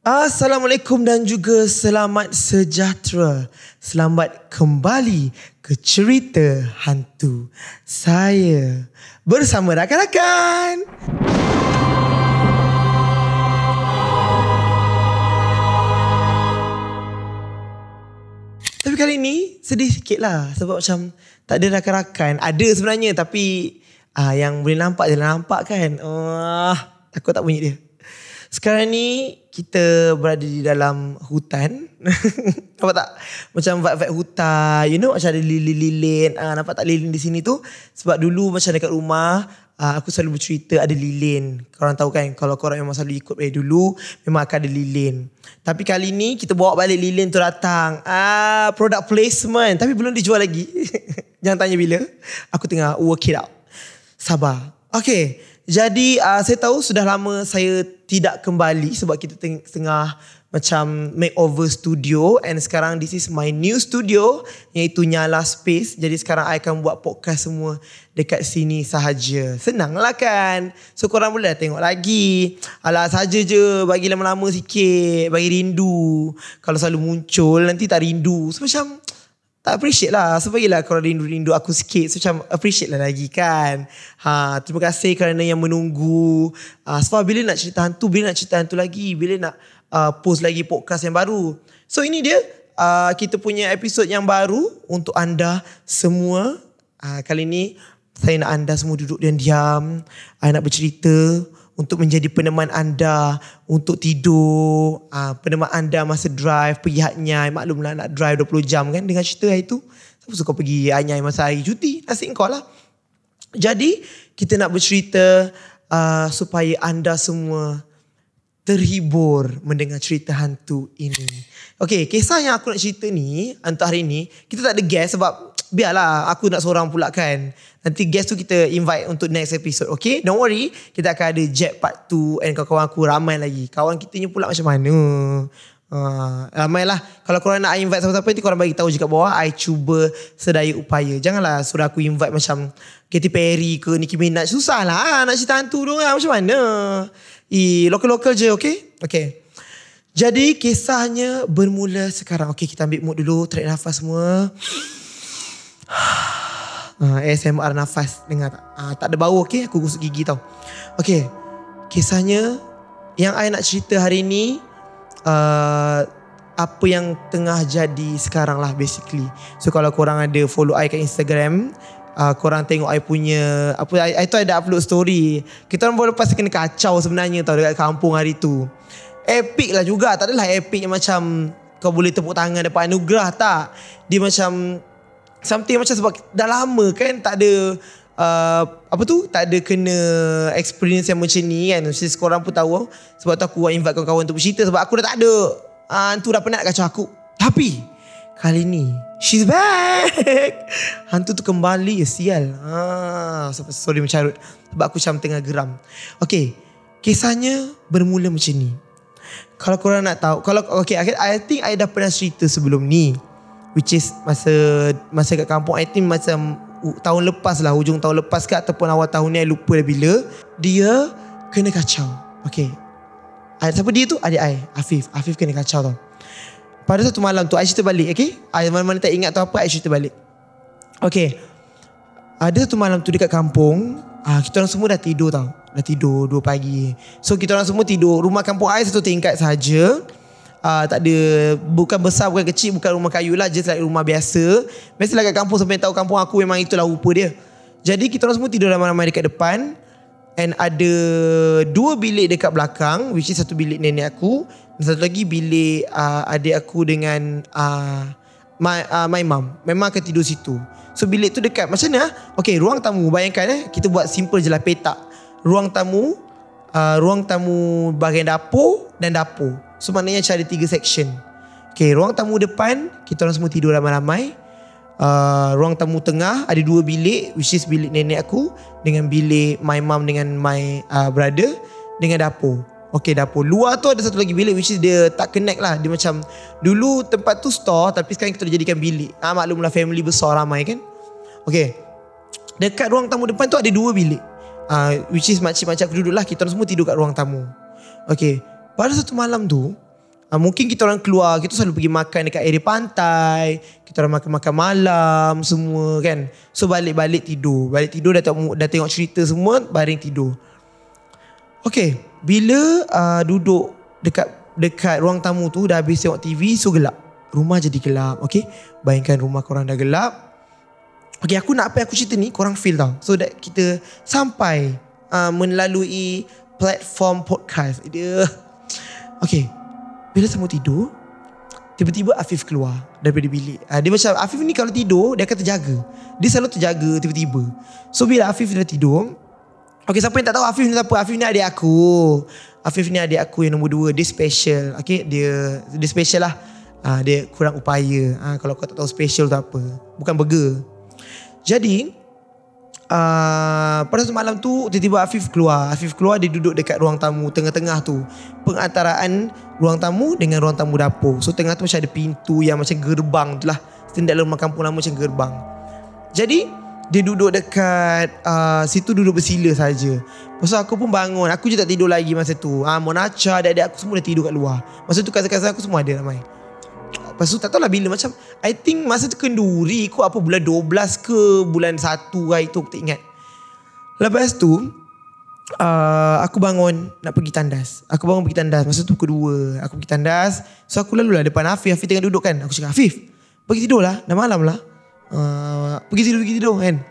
Assalamualaikum dan juga selamat sejahtera. Selamat kembali ke cerita hantu. Saya bersama rakan-rakan. Tapi kali ni sedih sikit lah sebab macam tak ada rakan-rakan. Ada sebenarnya tapi yang boleh nampak je lah nampak kan. Takut tak bunyi dia. Sekarang ni kita berada di dalam hutan. Nampak tak? Macam vibe-vibe hutan. You know macam ada lilin-lilin. Nampak tak lilin di sini tu? Sebab dulu macam dekat rumah aku selalu bercerita ada lilin. Korang tahu kan, kalau korang memang selalu ikut dari dulu, memang akan ada lilin. Tapi kali ni kita bawa balik lilin tu datang. Product placement. Tapi belum dijual lagi. Jangan tanya bila. Aku tengah work it out. Sabar. Okay. Jadi saya tahu sudah lama saya tidak kembali sebab kita tengah macam makeover studio, and sekarang this is my new studio iaitu Nyala Space. Jadi sekarang I akan buat podcast semua dekat sini sahaja. Senanglah kan? So korang boleh tengok lagi. Alah saja je, bagi lama-lama sikit, bagi rindu. Kalau selalu muncul nanti tak rindu. So macam tak appreciate lah. So bagilah korang rindu-rindu aku sikit. So macam appreciate lah lagi kan. Terima kasih kerana yang menunggu. Sebab bila nak cerita hantu, bila nak cerita hantu lagi, bila nak post lagi podcast yang baru. So ini dia kita punya episod yang baru untuk anda semua. Kali ni saya nak anda semua duduk diam-diam. I nak bercerita untuk menjadi peneman anda untuk tidur, peneman anda masa drive, pergi Hatnyai. Maklumlah nak drive 20 jam kan dengan cerita hari tu. Siapa suka pergi Hatnyai masa hari cuti? Nasib kau lah. Jadi kita nak bercerita supaya anda semua terhibur mendengar cerita hantu ini. Okay, kisah yang aku nak cerita ni untuk hari ni, kita tak ada guest sebab biarlah aku nak seorang pula kan. Nanti guest tu kita invite untuk next episode. Okay, don't worry. Kita akan ada Jack part 2 and kawan-kawan aku ramai lagi. Kawan kita ni pula macam mana? Ramai lah. Kalau korang nak invite siapa-siapa nanti korang bagi tahu je kat bawah. I cuba sedaya upaya. Janganlah suruh aku invite macam Katy Perry ke Nicki Minaj. Susah lah nak cerita hantu tu lah. Macam mana? Lokal-lokal je, okay? Okay. Jadi kisahnya bermula sekarang. Okay, kita ambil mood dulu. Tarik nafas semua. ASMR nafas. Dengar tak? Tak ada bau, okay? Aku gosok gigi tau. Okay. Kisahnya yang I nak cerita hari ni, apa yang tengah jadi sekarang lah basically. So kalau korang ada follow I kat Instagram, korang tengok I punya I tu ada upload story. Kita orang baru lepas kena kacau sebenarnya tau dekat kampung hari tu. Epic lah juga. Tak adalah epic yang macam kau boleh tepuk tangan dapat anugerah, tak. Dia macam something macam sebab dah lama kan tak ada tak ada kena experience yang macam ni kan. Mesti korang pun tahu. Sebab tu aku invite kawan-kawan untuk bercerita. Sebab aku dah tak ada hantu dah penat kacau aku. Tapi kali ni she's back. Hantu tu kembali. Sial. Sorry mencarut. Sebab aku macam tengah geram. Okay, kisahnya bermula macam ni. Kalau korang nak tahu, I think I dah pernah cerita sebelum ni, which is masa kat kampung. I think macam tahun lepas lah, hujung tahun lepas ke ataupun awal tahun ni, I lupa dah bila. Dia kena kacau. Okay, siapa dia tu? Adik I, Afif kena kacau tau. Pada satu malam tu I cerita balik. Okay, mana-mana tak ingat tu apa, I cerita balik. Okay, ada satu malam tu dekat kampung, kita orang semua dah tidur tau. Dah tidur 2 pagi. So kita orang semua tidur. Rumah kampung I satu tingkat saja. Tak ada, bukan besar, bukan kecil, bukan rumah kayu lah, just like rumah biasa. Biasalah kat kampung, sampai tahu kampung aku memang itulah rupa dia. Jadi kita orang semua tidur ramai-ramai dekat depan, and ada 2 bilik dekat belakang, which is satu bilik nenek aku, dan satu lagi bilik adik aku dengan my mum. Memang akan tidur situ. So bilik tu dekat macam mana? Okay, ruang tamu, bayangkan kita buat simple je lah, petak. Ruang tamu bahagian dapur dan dapur. So maknanya macam ada 3 section. Okay, ruang tamu depan kita orang semua tidur ramai-ramai. Ruang tamu tengah ada 2 bilik, which is bilik nenek aku dengan bilik my mum dengan my brother, dengan dapur. Okay, dapur. Luar tu ada satu lagi bilik, which is dia tak connect lah. Dia macam dulu tempat tu store, tapi sekarang kita dah jadikan bilik. Maklumlah family besar ramai kan. Okay, dekat ruang tamu depan tu ada 2 bilik, which is makcik-makcik aku duduk lah. Kita orang semua tidur kat ruang tamu. Okay, pada satu malam tu Mungkin kita orang keluar, kita selalu pergi makan dekat area pantai, kita orang makan-makan malam semua kan. So balik-balik tidur. Balik tidur dah tengok cerita semua, baring tidur. Okay, bila duduk dekat ruang tamu tu, dah habis tengok TV, so gelap. Rumah jadi gelap. Okay, bayangkan rumah korang dah gelap. Okay, apa yang aku cerita ni korang feel tau. So that kita sampai melalui platform podcast dia. Okay, bila semua tidur, tiba-tiba Afif keluar daripada bilik. Dia macam, Afif ni kalau tidur dia akan terjaga. Dia selalu terjaga tiba-tiba. So bila Afif dah tidur, okay, siapa yang tak tahu Afif ni siapa? Afif ni adik aku. Afif ni adik aku yang nombor 2. Dia special. Okay, dia special lah. Dia kurang upaya. Kalau kau tak tahu special tu apa, bukan burger. Jadi pada satu malam tu, tiba-tiba Afif keluar. Dia duduk dekat ruang tamu, tengah-tengah tu, pengantaraan ruang tamu dengan ruang tamu dapur. So tengah tu macam ada pintu yang macam gerbang tu lah. Standard rumah kampung lama macam gerbang. Jadi dia duduk dekat situ, duduk bersila saja. Pasal aku pun bangun. Aku je tak tidur lagi masa tu. Monacha, adik-adik aku semua dah tidur kat luar. Masa tu kasar-kasar aku semua ada ramai. Lepas tu tak tahulah bila, macam I think masa tu kenduri kot, apa bulan 12 ke bulan 1 hari tu, aku tak ingat. Lepas tu aku bangun nak pergi tandas. Masa tu pukul 2 aku pergi tandas. So aku lalu lah depan Afif. Afif tengah duduk kan. Aku cakap, Afif, pergi tidur lah, dah malam lah. Pergi tidur kan.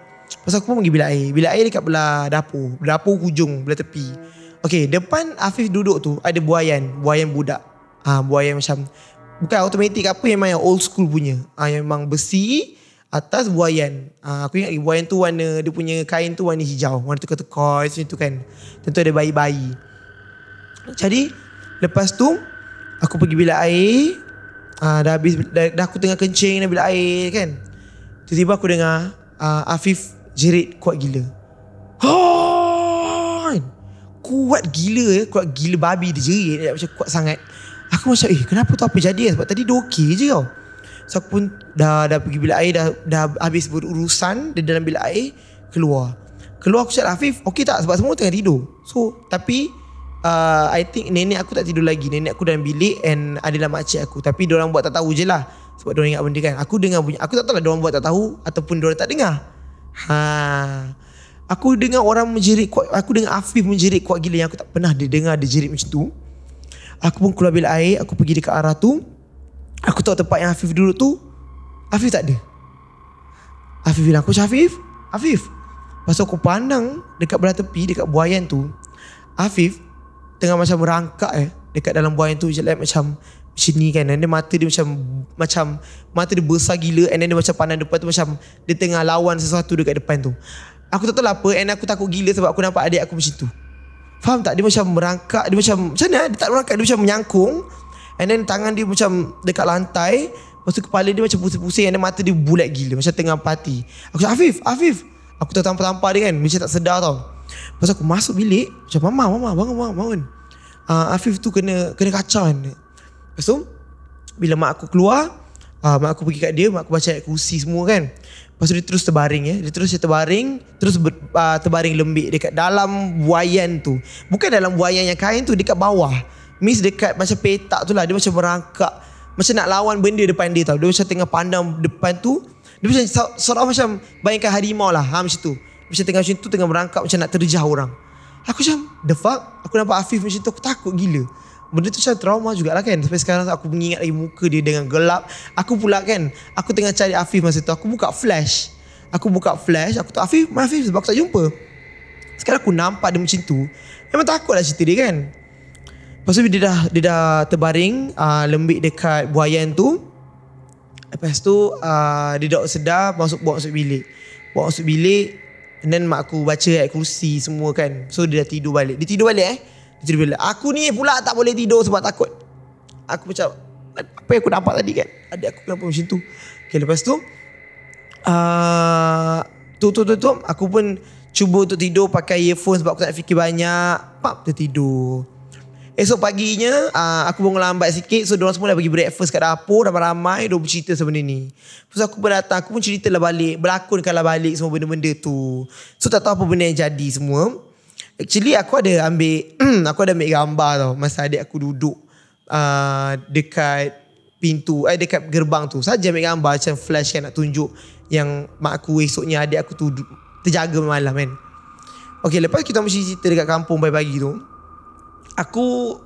Pasal aku pun pergi bilik air. Bilik air dekat belah dapur hujung, belah tepi. Okay, depan Afif duduk tu ada buayan budak. Buayan macam, bukan automatik apa, yang old school punya. Yang memang besi atas buayan. Aku ingat buayan tu warna, dia punya kain tu warna hijau, warna tukar-tukar macam tu kan. Tentu ada bayi-bayi. Jadi lepas tu aku pergi bilik air. Dah habis, dah aku tengah kencing dalam bilik air kan. Tiba-tiba aku dengar Afif jerit kuat gila. Kuat gila babi dia jerit macam kuat sangat. Aku macam, kenapa tu, apa jadi? Sebab tadi dia okey je tau. So aku pun dah pergi bilik air, dah habis berurusan di dalam bilik air. Keluar aku cakap, Afif okey tak? Sebab semua tengah tidur. So tapi I think nenek aku tak tidur lagi. Nenek aku dalam bilik and adalah makcik aku. Tapi diorang buat tak tahu je lah. Sebab diorang ingat benda kan. Aku dengar bunyi. Aku tak tahu lah diorang buat tak tahu ataupun diorang tak dengar. Aku dengar orang menjerit kuat. Aku dengar Afif menjerit kuat gila yang aku tak pernah dengar dia jerit macam tu. Aku pun keluar bilik air. Aku pergi dekat arah tu. Aku tahu tempat yang Afif duduk tu, Afif tak ada. Afif bilang, aku cakap, Afif. Pasal aku pandang dekat belah tepi, dekat buayan tu, Afif tengah macam merangkak dekat dalam buayan tu, je macam ni kan. Dan dia mata dia macam mata dia besar gila. And then dia macam pandang depan tu, macam dia tengah lawan sesuatu dekat depan tu. Aku tak tahu lah apa. And aku takut gila sebab aku nampak adik aku macam tu. Faham tak? Dia macam merangkak. Dia macam mana? Dia tak merangkak. Dia macam menyangkung. And then tangan dia macam dekat lantai. Lepas tu kepala dia macam pusing-pusing. And then mata dia bulat gila, macam tengah party. Aku cakap, Afif. Aku tertampar-tampar dia kan, macam tak sedar tau. Lepas aku masuk bilik, macam Mama bangun. Afif tu kena kacau kan. Lepas tu bila mak aku keluar, mak aku pergi kat dia. Mak aku baca ayat kursi semua kan. Lepas tu dia terus terbaring. Terus terbaring lembik dekat dalam buayan tu. Bukan dalam buayan yang kain tu, dekat bawah. Miss dekat macam petak tu lah. Dia macam merangkak, macam nak lawan benda depan dia tau. Dia macam tengah pandang depan tu. Dia macam sort of macam bayangkan harimau lah, macam tu. Macam tengah merangkak, macam nak terjah orang. Aku macam, the fuck? Aku nampak Afif macam tu, aku takut gila. Benda tu macam trauma jugalah kan. Sampai sekarang aku mengingat lagi muka dia dengan gelap. Aku pula kan, aku tengah cari Afif masa tu. Aku buka flash. Aku tahu Afif sebab aku tak jumpa. Sekarang aku nampak dia macam tu, memang takut lah cerita dia kan. Lepas tu dia dah terbaring lembik dekat buayan tu. Lepas tu dia dah sedar, bawa masuk bilik. And then mak aku baca ayat kursi semua kan. So dia dah tidur balik. Dia tidur balik. Aku ni pula tak boleh tidur sebab takut. Aku macam, apa yang aku nampak tadi kan, adik aku kenapa macam tu. Okay, lepas tu aku pun cuba untuk tidur pakai earphone sebab aku tak nak fikir banyak. Tertidur. Esok paginya aku bangun lambat sikit. So diorang semua dah pergi breakfast kat dapur. Ramai-ramai diorang bercerita sebenda ni. Terus aku pun datang. Aku pun ceritalah balik, berlakonkanlah balik semua benda-benda tu. So tak tahu apa benda yang jadi semua. Actually aku ada ambil gambar tau, masa adik aku duduk dekat pintu, dekat gerbang tu. Saja ambil gambar macam flash kan, nak tunjuk yang mak aku esoknya adik aku tu terjaga malam kan. Okay, lepas kita mesti cerita dekat kampung pagi-pagi tu, aku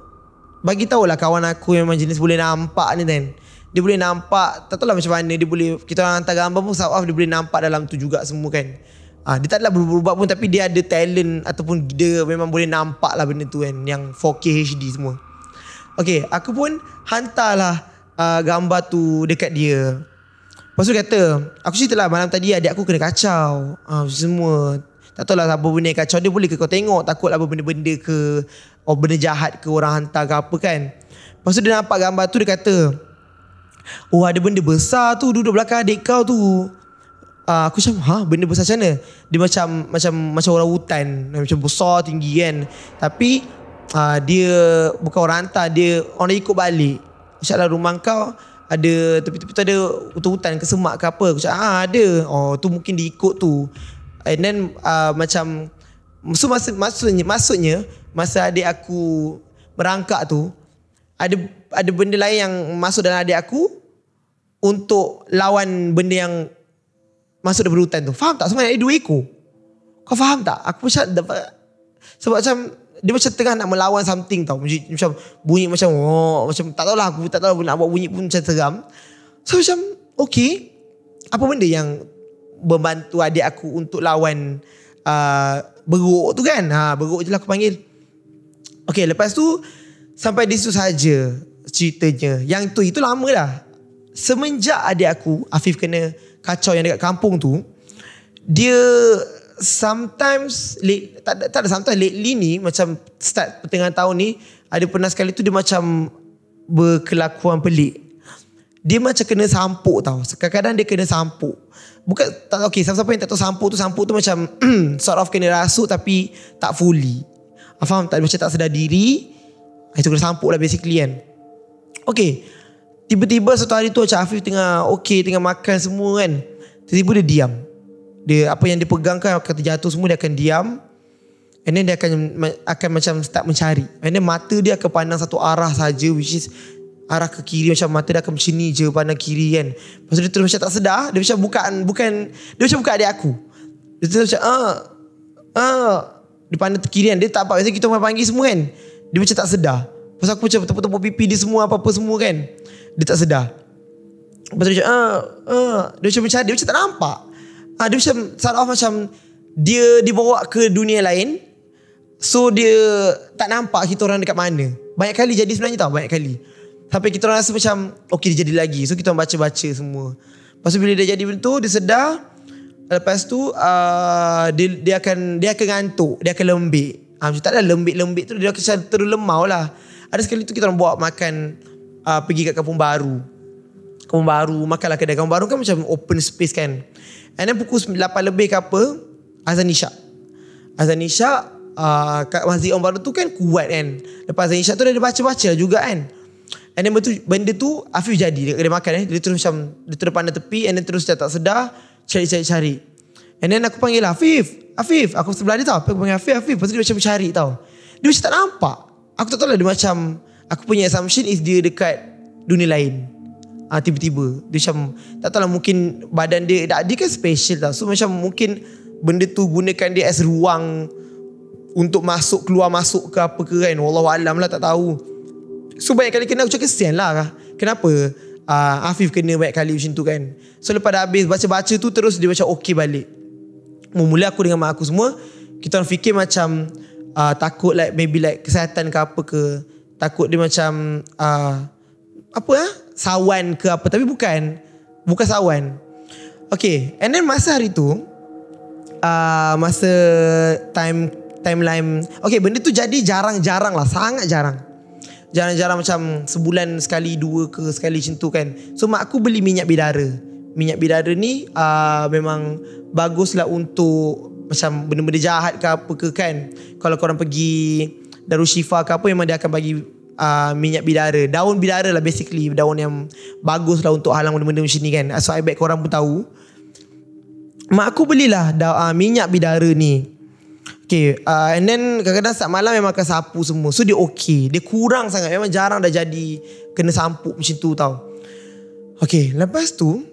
bagi tahulah kawan aku yang memang jenis boleh nampak ni kan. Dia boleh nampak, tak tahulah macam mana dia boleh, kita orang hantar gambar pun soft off, dia boleh nampak dalam tu juga semua kan. Dia tak adalah berubah pun, tapi dia ada talent ataupun dia memang boleh nampak lah benda tu kan, yang 4K HD semua. Okay, aku pun hantarlah gambar tu dekat dia. Lepas tu kata, aku cerita lah malam tadi adik aku kena kacau, semua. Tak tahulah apa benda yang kacau dia, boleh ke kau tengok, takut lah apa benda-benda ke, benda jahat ke orang hantar ke apa kan. Lepas tu dia nampak gambar tu, dia kata, oh ada benda besar tu duduk belakang adik kau tu. Aku macam, benda besar macam mana? Dia macam orang hutan, macam besar tinggi kan. Tapi dia bukan orang hantar, dia orang ikut balik. Macam rumah kau ada tepi-tepi tu ada hutan-hutan ke semak ke apa. Aku cakap ada. Oh tu mungkin diikut tu. And then macam so maksudnya masa adik aku merangkak tu, ada benda lain yang masuk dalam adik aku untuk lawan benda yang masuk daripada hutan tu. Faham tak? Sebenarnya ada 2 ekor. Kau faham tak? Aku macam sebab macam dia macam tengah nak melawan something tau. Macam bunyi macam macam tak tahulah, aku tak tahu nak buat bunyi pun macam seram. So macam okay, apa benda yang membantu adik aku untuk lawan beruk tu kan. Beruk je lah aku panggil. Okay, lepas tu sampai di situ saja ceritanya. Yang tu itu lama lah. Semenjak adik aku Afif kena kacau yang dekat kampung tu, dia sometimes tak ada sometimes lately ni, macam start pertengahan tahun ni, ada pernah sekali tu dia macam berkelakuan pelik. Dia macam kena sampuk tau. Kadang-kadang dia kena sampuk. Bukan tak, okay, siapa-siapa yang tak tahu sampuk tu macam sort of kena rasuk tapi tak fully. Faham tak? Macam tak sedar diri. Itu kena sampuk lah basically kan. Okay, tiba-tiba satu hari tu macam Afif tengah makan semua kan, tiba-tiba dia diam. Dia apa yang dia pegang kan akan terjatuh semua, dia akan diam. And then dia akan macam start mencari. And then mata dia akan pandang satu arah saja, which is arah ke kiri. Macam mata dia akan macam ni je, pandang kiri kan. Lepas tu dia terus macam tak sedar. Dia macam bukan dia macam bukan adik aku. Dia terus macam dia pandang ke kiri kan. Dia tak apa, biasanya kita orang panggil semua kan. Dia macam tak sedar. Lepas aku macam tepuk-tepuk pipi dia semua, apa-apa semua kan. Dia tak sedar. Lepas tu dia macam dia macam mencari, dia macam tak nampak. Dia macam start off macam dia dibawa ke dunia lain. So dia tak nampak kita orang dekat mana. Banyak kali jadi sebenarnya tau, banyak kali. Sampai kita orang rasa macam okay, dia jadi lagi. So kita orang baca-baca semua. Lepas tu bila dia jadi macam tu, dia sedar. Lepas tu dia akan ngantuk, dia akan lembik. Macam tak ada lembik-lembik tu, dia akan terus lemau lah. Ada sekali tu kita orang bawa makan, pergi kat Kampung Baru, makanlah kedai Kampung Baru kan macam open space kan. And then pukul 8 lebih ke apa, azan isyak kat Masjid Kampung Baru tu kan kuat kan. Lepas azan isyak tu dia baca-baca juga kan. And then benda tu Afif jadi dia makan dia terus macam dia terus pandang tepi. And then terus dia tak sedar, cari. And then aku panggil Afif, aku sebelah dia tau. Aku panggil Afif. Lepas tu dia macam mencari tau. Dia macam tak nampak. Aku tak tahu lah, dia macam, aku punya assumption is dia dekat dunia lain. Tiba-tiba dia macam tak tahu lah, mungkin badan dia kan special tau. So macam mungkin benda tu gunakan dia as ruang untuk keluar masuk ke apa ke kan. Wallahualam lah, tak tahu. So banyak kali kena, aku cakap kesian lah. Kenapa Afif kena banyak kali macam tu kan. So lepas dah habis baca-baca tu, terus dia macam okay balik. Mula aku dengan mak aku semua, kita orang fikir macam takut like maybe like kesihatan ke apa ke. Takut dia macam sawan ke apa. Tapi bukan sawan. Okay, and then masa hari tu masa timeline, okay, benda tu jadi jarang-jarang lah, sangat jarang macam sebulan sekali, 2 ke sekali macam tu kan. So mak aku beli minyak bidara ni memang bagus lah untuk macam benda-benda jahat ke apa ke kan. Kalau korang pergi Darul Shifa ke apa, memang dia akan bagi minyak bidara, daun bidara lah basically, daun yang bagus lah untuk halang benda-benda macam ni kan. So I bet korang pun tahu. Mak aku belilah minyak bidara ni. Okay, and then kadang-kadang saat malam memang akan sapu semua. So dia okay. Dia kurang sangat. Memang jarang dah jadi kena sampuk macam tu tau. Okay, lepas tu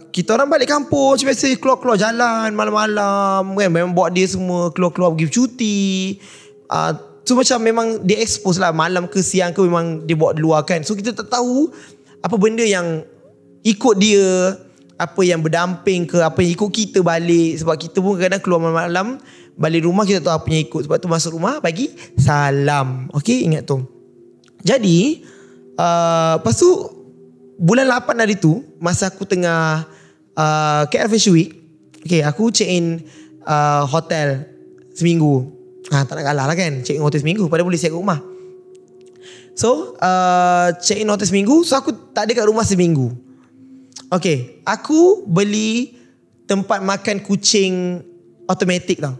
kita orang balik kampung macam biasa, keluar-keluar jalan malam-malam kan. Memang bawa dia semua keluar-keluar pergi cuti. So macam memang dia expose lah, malam ke siang ke memang dia bawa di luar kan. So kita tak tahu apa benda yang ikut dia, apa yang berdamping ke, apa yang ikut kita balik. Sebab kita pun kadang keluar malam-malam, balik rumah kita tahu apa yang ikut. Sebab tu masuk rumah bagi salam. Okay, ingat tu. Jadi lepas tu bulan 8 hari tu, masa aku tengah KL Fashion Week, okay, aku check in hotel seminggu. Tak nak kalah lah kan, check in hotel seminggu pada boleh siap kat rumah. So check in hotel seminggu. So aku tak ada kat rumah seminggu. Okay, aku beli tempat makan kucing automatic tau.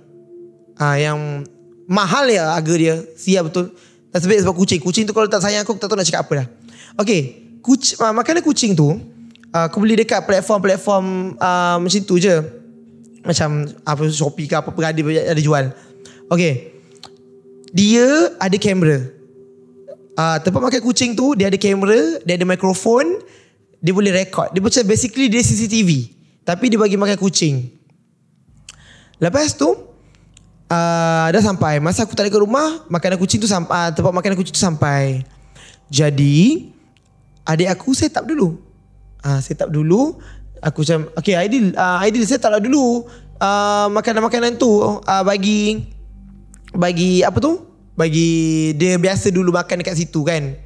Yang mahal ya harga dia, siap betul. Tak sebab kucing tu kalau tak sayang aku tak tahu nak cakap apa dah. Okay, makanan kucing tu aku beli dekat platform-platform macam tu je. Macam apa, Shopee ke apa-apa ada jual. Okay, dia ada kamera. Tempat makan kucing tu dia ada kamera, dia ada mikrofon, dia boleh record. Dia macam basically dia CCTV, tapi dia bagi makan kucing. Lepas tu dah sampai. Masa aku tak ada kat rumah, makanan kucing tu sampai, tempat makanan kucing tu sampai. Jadi adik aku set up dulu. Set up dulu. Aku macam okay, Aidil set up lah dulu makanan-makanan tu. Bagi apa tu, bagi dia biasa dulu makan dekat situ kan.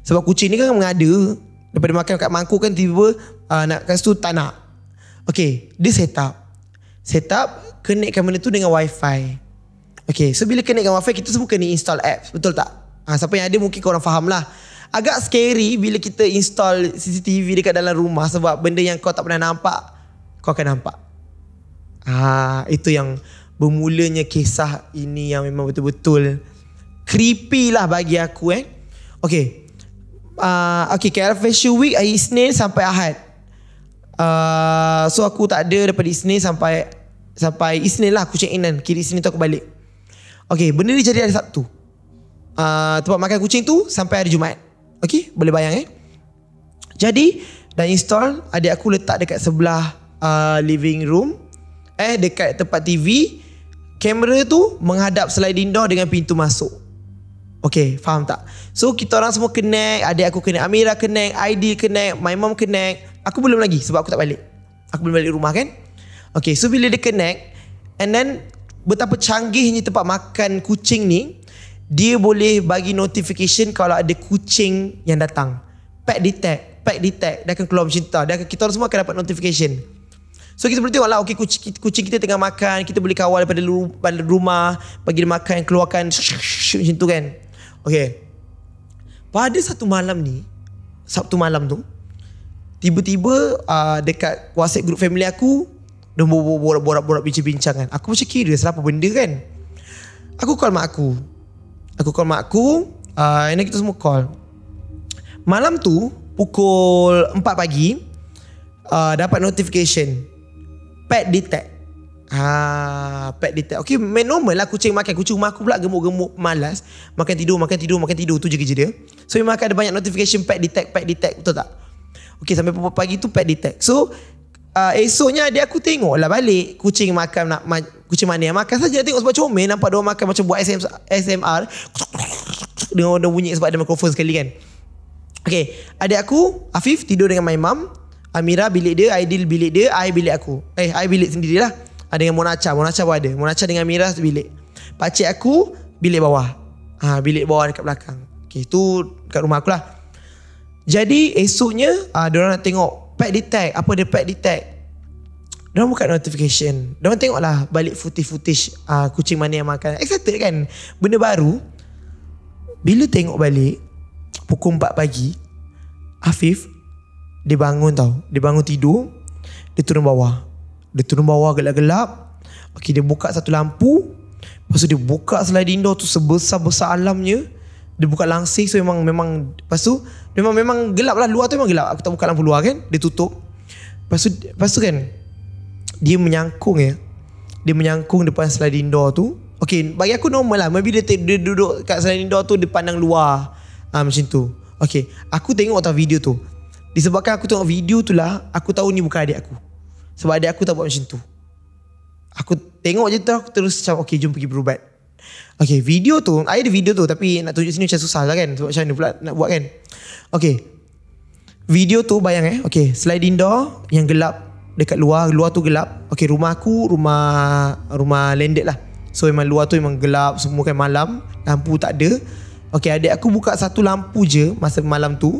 Sebab kucing ni kan mengada. Daripada makan kat mangkuk kan, tiba-tiba nak kat situ tak nak. Okay, dia set up connectkan benda tu dengan wifi. Okay, so bila connectkan wifi, kita semua kena install apps, betul tak? Siapa yang ada mungkin korang faham lah. Agak scary bila kita install CCTV dekat dalam rumah, sebab benda yang kau tak pernah nampak, kau akan nampak. Itu yang bermulanya kisah ini, yang memang betul-betul creepy lah bagi aku Okay, KL Fashion Week hari Isnin sampai Ahad. So aku tak ada daripada Isnin sampai Isnin lah aku check in kan. Kira Isnin tu aku balik. Okay, benda ni jadi hari Sabtu. Tempat makan kucing tu sampai hari Jumaat. Okay, boleh bayang Jadi dah install, adik aku letak dekat sebelah living room, dekat tempat TV. Kamera tu menghadap sliding door dengan pintu masuk. Okay, faham tak? So kita orang semua connect. Adik aku connect, Amira connect, Aidil connect, my mom connect. Aku belum lagi sebab aku tak balik. Aku belum balik rumah kan. Okay, so bila dia connect, and then betapa canggihnya tempat makan kucing ni, dia boleh bagi notification kalau ada kucing yang datang. Pet detect, dia akan keluar macam tu. Kita orang semua akan dapat notification. So kita boleh tengok lah, okay, kucing kita tengah makan, kita boleh kawal daripada rumah, bagi dia makan, keluarkan macam tu kan. Okay, pada satu malam ni, Sabtu malam tu, tiba-tiba dekat WhatsApp group family aku, dia borak-borak bincang-bincang kan. Aku macam kira apa benda kan. Aku call mak aku, and then kita semua call. Malam tu pukul 4 pagi dapat notification pet detect. Pet detect. Okay, main normal lah kucing makan. Kucing rumah aku pula gemuk-gemuk, malas. Makan tidur. Tu je kerja dia. So memang akan ada banyak notification pet detect, betul tak? Okay, sampai pagi tu pet detect. So esoknya dia aku tengok lah balik kucing makan, kucing mana yang makan saja. Tengok sebab comel, nampak dia makan macam buat ASMR. Dia bunyi sebab ada mikrofon sekali kan. Okay, adik aku Afif tidur dengan my mum, Amira bilik dia, Aidil bilik dia, I bilik aku. I bilik sendirilah. Dengan Monacha pun ada. Monacha dengan Amira tu bilik. Pakcik aku bilik bawah. Bilik bawah dekat belakang. Okay, tu kat rumah aku lah. Jadi esoknya diorang nak tengok pet detect. Apa dia pet detect? Diorang buka notification. Diorang tengok lah balik footage kucing mana yang makan. Excited kan? Benda baru. Bila tengok balik pukul 4 pagi, Afif dia bangun tau. Dia bangun tidur, dia turun bawah gelap-gelap. Okay, dia buka satu lampu. Lepas tu dia buka sliding door tu sebesar-besar alamnya. Dia buka langsing. So memang lepas tu memang gelap lah. Luar tu memang gelap. Aku tak buka lampu luar kan. Dia tutup. Lepas tu kan dia menyangkung dia menyangkung depan sliding door tu. Okay, bagi aku normal lah. Maybe dia duduk kat sliding door tu, dia pandang luar. Macam tu. Okay, aku tengok tau video tu. Disebabkan aku tengok video tu lah, aku tahu ni bukan adik aku. Sebab adik aku tak buat macam tu. Aku tengok je tu, aku terus macam okay, jom pergi berubat. Okay, video tu, ada video tu, tapi nak tunjuk sini macam susah lah kan. Sebab macam mana pula nak buat kan. Okay, video tu bayang okay, sliding door yang gelap dekat luar tu gelap. Okay, rumah aku rumah landed lah. So memang luar tu memang gelap semua kan, malam, lampu tak ada. Okay, adik aku buka satu lampu je masa malam tu.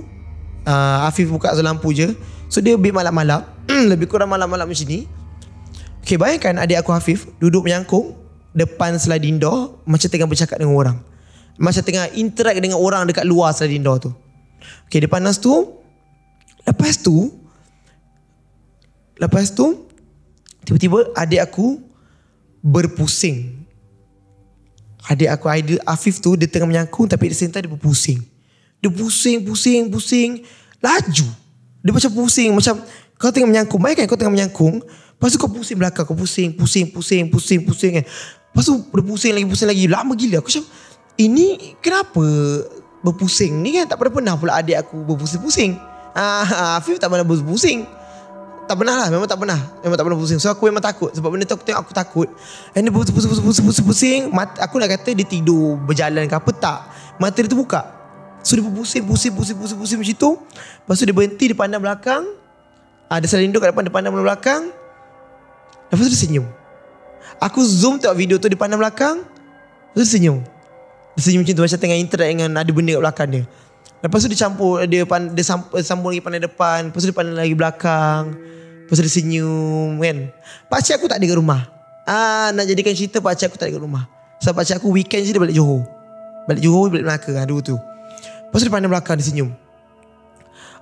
Afif buka satu lampu je. So dia lebih malam-malam lebih kurang malam-malam macam ni. Okay, bayangkan adik aku Afif duduk menyangkung depan sliding door, macam tengah bercakap dengan orang, macam tengah interact dengan orang dekat luar sliding door tu. Okay, dia panas tu. Lepas tu tiba-tiba adik aku berpusing. Adik aku Afif tu, dia tengah menyangkung, tapi di same time dia berpusing. Dia pusing laju. Dia macam pusing, macam kau tengah menyangkung. Bayangkan kau tengah menyangkung, lepas tu kau pusing belakang, kau pusing kan. Lepas tu dia pusing lagi. Lama gila. Aku macam, ini kenapa berpusing ni kan? Tak pernah pula adik aku berpusing-pusing. Afif tak pernah berpusing. Tak pernah lah, memang tak pernah pusing. So aku memang takut. Sebab benda tu aku tengok, aku takut. And dia pusing. Aku nak kata dia tidur berjalan ke apa, tak. Mata dia terbuka. So dia pusing macam tu. Lepas tu dia berhenti, dia pandang belakang. Ada sliding door kat depan, dia pandang belakang. Lepas tu dia senyum. Aku zoom tengok video tu, dia pandang belakang. Lepas tu dia senyum. Dia senyum macam tu, macam tengah interact dengan ada benda kat belakang dia. Lepas tu dia campur, dia sambung lagi pandang depan. Lepas tu dia pandang lagi belakang. Lepas tu dia senyum kan. Pakcik aku tak ada kat rumah. Nak jadikan cerita, pakcik aku tak ada kat rumah. Sebab pakcik aku weekend je dia balik Johor. Balik Melaka, dua tu. Lepas tu dia pandang belakang, dia senyum.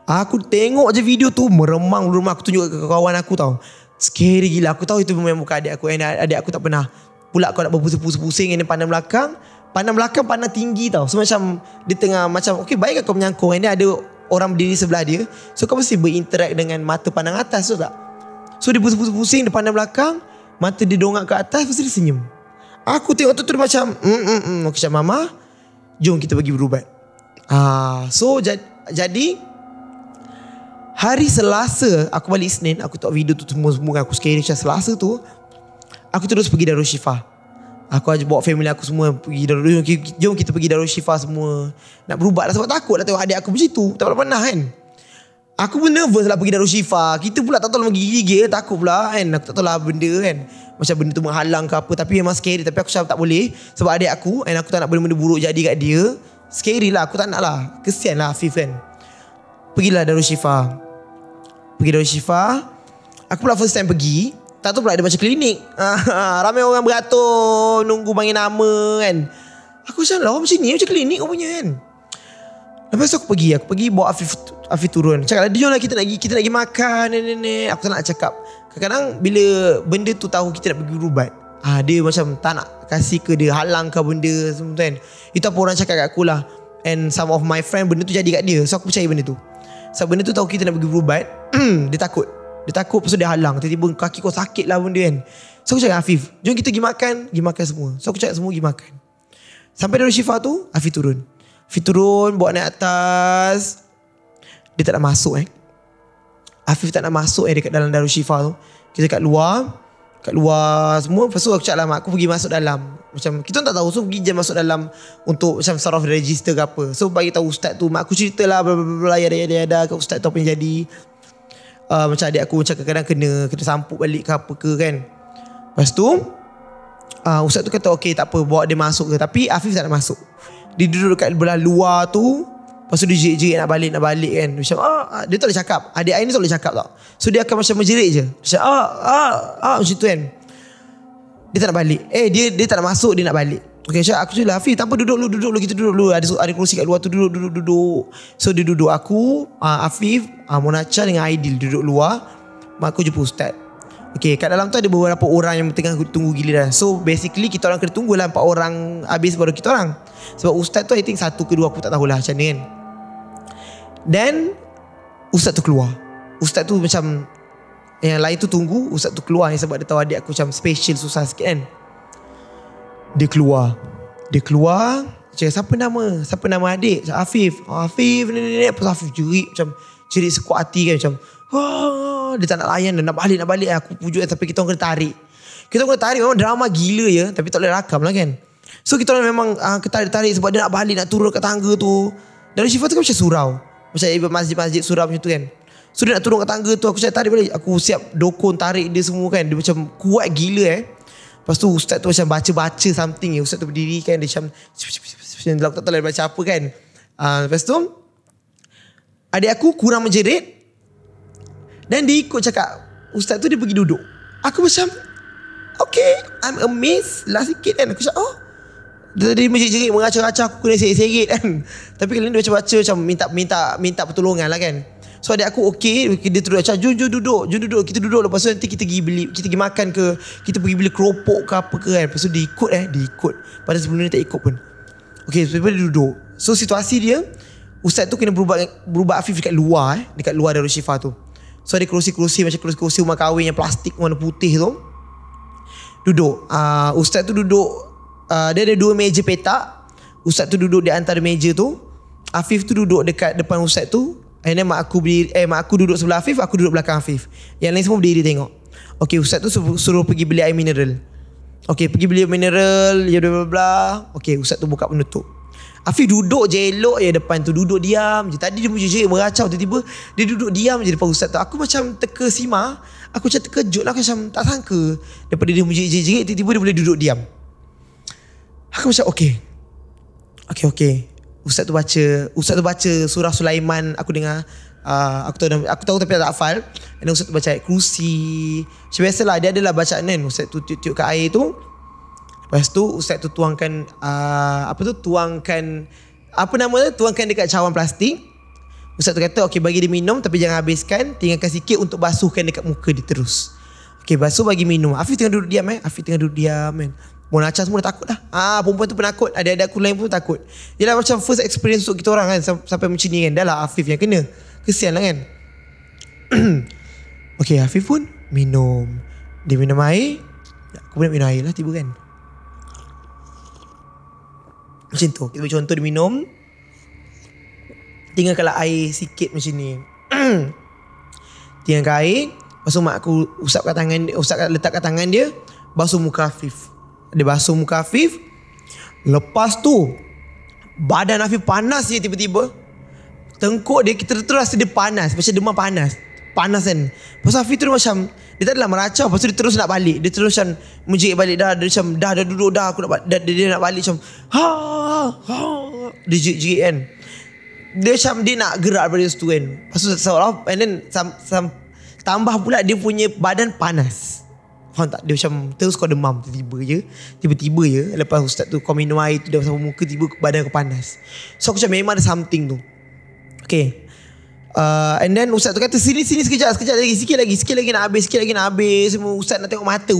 Aku tengok je video tu, meremang rumah. Aku tunjuk ke kawan aku tau. Scary gila. Aku tahu itu memang bukan adik aku. Adik aku tak pernah. Pula kau nak berpusing-pusing, ini pandang belakang, pandang tinggi tau. So macam dia tengah macam, okay, baik kau menyangkung, ini ada orang berdiri sebelah dia. So kau mesti berinteract dengan mata pandang atas, so tak? So dia pusing-pusing, dia pandang belakang, mata dia dongak ke atas, lepas tu dia senyum. Aku tengok tu dia macam aku cakap, Mama, jom kita pergi berubat. So jadi hari Selasa, aku balik Isnin, aku tengok video tu semua aku scary macam Selasa tu. Aku terus pergi Darul Shifa. Aku ajak bawa family aku semua pergi Darul. Jom kita pergi Darul Shifa semua. Nak berubat lah sebab takut lah tengok adik aku macam tu. Tak pernah kan. Aku pun nervous lah pergi Darul Shifa. Kita pula tak tahu lah gigil, takut pula kan. Aku tak tahu lah benda kan. Macam benda tu menghalang ke apa. Tapi memang scary. Tapi aku cakap tak boleh. Sebab adik aku, and aku tak nak benda-benda buruk jadi kat dia. Scary lah. Aku tak nak lah. Kesian lah Afif kan. Pergilah Darul Shifa. Aku pula first time pergi. Tak tahu pula ada macam klinik. Ramai orang beratur, nunggu panggil nama kan. Aku macam lah macam ni, macam klinik kau punya kan. Lepas tu aku pergi bawa Afif turun. Cakap lah, jom lah kita nak pergi makan nenek. Aku tak nak cakap. Kadang-kadang bila benda tu tahu kita nak pergi berubat, dia macam tak nak kasih ke, dia halang ke benda semua kan. Itu apa orang cakap kat aku lah. And some of my friend, benda tu jadi kat dia. So aku percaya benda tu. Sebab benda tu tahu kita nak pergi berubat, dia takut. Lepas tu dia halang. Tiba-tiba kaki kau sakit lah benda kan. So aku cakap Afif, jom kita pergi makan semua. So aku cakap semua pergi makan. Sampai dari Syifa tu, Afif turun, bawa naik atas. Dia tak nak masuk Afif tak nak masuk dekat dalam Darul Syifa tu. Kita kat luar semua. Lepas tu aku cakap lah, mak aku pergi masuk dalam. Macam kita tak tahu. So pergi je masuk dalam untuk macam sort of register ke apa. So bagi tahu ustaz tu, mak aku cerita lah bla bla bla yada kat ustaz tu apa yang jadi. Macam adik aku macam kadang-kadang kena sampuk balik ke apa ke kan. Lepas tu ustaz tu kata okay tak apa, bawa dia masuk ke. Tapi Afif tak nak masuk. Dia duduk dekat belah luar tu. Lepas tu dia jerit-jerit nak balik kan. Macam dia tak boleh cakap. Adik air ni tak boleh cakap tau. So dia akan macam menjerit je. Macam macam tu kan. Dia tak nak balik. Dia tak nak masuk, dia nak balik. Okay, aku cakap Afif tak apa, duduk dulu, kita duduk dulu. Ada kerusi kat luar tu, duduk. So dia duduk, aku, Afif, Monacha dengan Aidil duduk luar. Mak aku jumpa ustaz. Okay, kat dalam tu ada beberapa orang yang tengah tunggu giliran. So basically kita orang kena tunggulah 4 orang habis baru kita orang. Sebab ustaz tu I think 1 ke 2, aku tak tahulah macam ni kan. Dan ustaz tu keluar. Ustaz tu macam Yang lain tu tunggu, ustaz tu keluar sebab dia tahu adik aku macam special, susah sikit kan. Dia keluar, cakap siapa nama adik? Cakap Afif. Afif ni. Lepas Afif jerit sekuat hati kan, macam dia tak nak layan, nak balik. Aku pujuk tapi kita orang kena tarik. Memang drama gila ya, tapi tak boleh rakam lah kan. So kita orang memang tarik sebab dia nak balik, nak turun kat tangga tu. Dan Syifa tu kan macam surau, macam masjid surau macam tu kan. So dia nak turun kat tangga tu, aku cakap tarik balik. Aku siap dokon tarik dia semua kan. Dia macam kuat gila Lepas tu ustaz tu macam baca something Ustaz tu berdiri kan, dia macam aku tak tahu dia baca apa kan. Lepas tu adik aku kurang menjerit, dan dia ikut cakap ustaz tu, dia pergi duduk. Aku macam okay, I'm amazed lah sikit kan. Aku cakap dia menjerit-jerit, mengacau-acau, aku kena serit-serit kan. Tapi kali ni dia baca macam minta pertolongan lah kan. So adik aku okay, dia terus macam jom duduk, kita duduk. Lepas tu nanti kita pergi makan ke, kita pergi beli keropok ke apa ke kan. Lepas tu dia ikut. Padahal sebelum ni tak ikut pun. Okay, so dia duduk. So situasi dia, ustaz tu kena berubah Afif dekat luar Darul Shifa tu. So ada kerusi-kerusi macam kerusi rumah kahwin yang plastik warna putih tu. Duduk. Ustaz tu duduk, dia ada 2 meja petak. Ustaz tu duduk di antara meja tu. Afif tu duduk dekat depan ustaz tu. And then mak aku duduk sebelah Afif, aku duduk belakang Afif. Yang lain semua berdiri tengok. Okay, ustaz tu suruh pergi beli air mineral. Okay, pergi beli air mineral, ya bla bla. Okay, ustaz tu buka penutup. Afif duduk je elok depan tu, duduk diam je. Tadi dia menjerit meracau, tiba-tiba dia duduk diam je depan ustaz tu. Aku macam terkesima, aku macam terkejut lah, aku macam tak sangka daripada dia menjerit, tiba-tiba dia boleh duduk diam. Aku macam okay. Ustaz tu baca surah Sulaiman, aku dengar. Aku tahu tapi tak hafal. Dan ustaz tu baca ayat kursi. Macam biasalah, dia adalah bacaan kan. Ustaz tu tiup kat air tu. Lepas tu ustaz tu tuangkan tuangkan dekat cawan plastik. Ustaz tu kata okay, bagi dia minum tapi jangan habiskan, tinggalkan sikit untuk basuhkan dekat muka dia terus. Okay, basuh bagi minum. Afif tengah duduk diam kan. Monacah semua dah takut dah. Perempuan tu penakut. Adik-adik aku lain pun takut. Yelah macam first experience untuk kita orang kan, sampai macam ni kan. Dah lah Afif yang kena. Kesian lah kan. Okay, Afif pun minum. Dia minum air. Aku pun nak minum air lah tiba kan. Macam tu. Kita bagi contoh dia minum. Tinggalkanlah air sikit macam ni. Tinggalkan air. Lepas tu mak aku usap letak kat tangan dia. Basuh muka Afif. Dia basuh muka Afif. Lepas tu badan Afif panas je tiba-tiba. Tengkuk dia, kita terus rasa dia panas. Macam demam panas kan. Lepas Afif tu macam, dia tak adalah meracau. Lepas tu dia terus nak balik. Dia terus macam menjerit balik. Dia macam dah duduk dah, aku nak dia nak balik macam dia jerit kan. Dia macam dia nak gerak daripada situ kan. Lepas tu seolah, and then tambah pula dia punya badan panas. Faham tak? Dia macam terus kau demam tiba-tiba je. Lepas ustaz tu kau minum air tu dah sampai muka, tiba badan kau panas. So aku macam memang ada something tu. Okay. And then ustaz tu kata sini sekejap lagi, sikit lagi nak habis. Semua ustaz nak tengok mata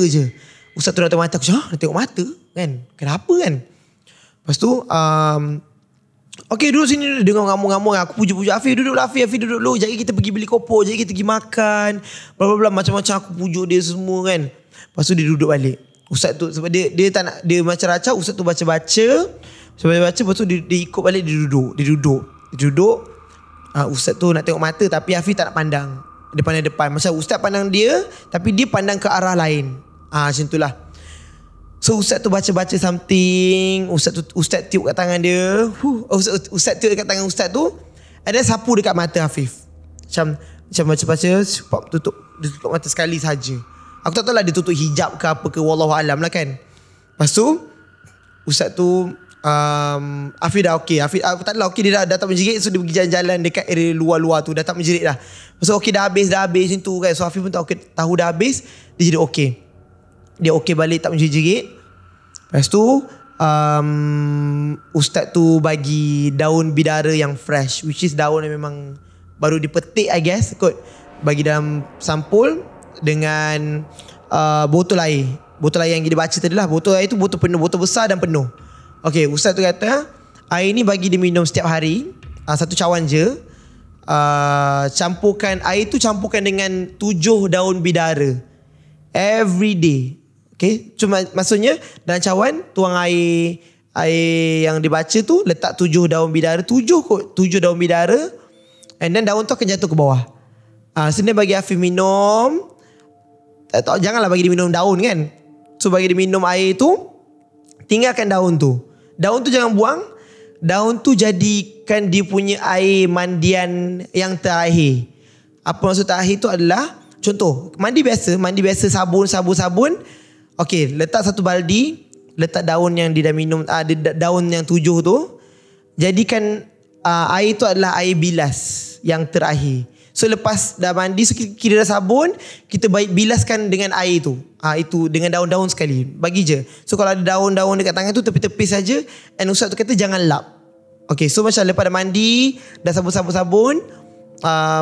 je. Ustaz tu nak tengok mata. Aku cakap nak tengok mata kan? Kenapa kan? Lepas tu okay, duduk sini. Dia ngamuk-ngamuk. Aku pujuk-pujuk Afif, duduk dulu. Jadi kita pergi beli kopo, jadi kita pergi makan, bla bla bla, macam-macam aku pujuk dia semua kan. Lepas tu dia duduk balik. Ustaz tu sebab dia tak nak, dia macam racau. Ustaz tu baca-baca. Lepas tu dia ikut balik, dia duduk. Ustaz tu nak tengok mata tapi Afif tak nak pandang. Dia pandang depan. Macam ustaz pandang dia tapi dia pandang ke arah lain. Macam itulah. So ustaz tu baca something. Ustaz tiup kat tangan dia. Ustaz tiup kat tangan ustaz tu. Ada sapu dekat mata Afif. Macam baca-baca, tutup mata sekali saja. Aku tak tahu lah dia tutup hijab ke apa ke, wallahu alam lah kan. Lepas tu ustaz tu Afif dah okey. Afif tak adalah okey, dia dah tak menjerit. So dia pergi jalan-jalan dekat area luar-luar tu, dah tak menjerit dah. Lepas tu okey, dah habis macam tu kan. So Afif pun tahu dah habis. Dia jadi okey. Dia okey balik, tak menjerit. Lepas tu ustaz tu bagi daun bidara yang fresh, which is daun yang memang baru dipetik I guess kot. Bagi dalam sampul dengan botol air. Botol air yang dia baca tadi lah. Botol air tu botol penuh, botol besar dan penuh. Okay, ustaz tu kata air ni bagi dia minum setiap hari, 1 cawan je. campurkan air tu, campurkan dengan 7 daun bidara every day. Okay, cuma maksudnya dalam cawan tuang air yang dibaca tu, letak 7 daun bidara, 7 daun bidara, and then daun tu akan jatuh ke bawah. Sini bagi Afif minum. Janganlah bagi dia minum daun kan. So bagi dia minum air tu, tinggalkan daun tu. Daun tu jangan buang. Daun tu jadikan dia punya air mandian yang terakhir. Apa maksud terakhir tu adalah, contoh mandi biasa sabun. Okey, letak satu baldi, letak daun yang dia dah minum, daun yang 7 tu, jadikan air tu adalah air bilas yang terakhir. So lepas dah mandi, so kira dah sabun, kita bilaskan dengan air tu. Itu dengan daun-daun sekali. Bagi je. So kalau ada daun-daun dekat tangan tu, tepi-tepi saja. And ustaz tu kata jangan lap. Okay, so macam lepas dah mandi, dah sabun-sabun,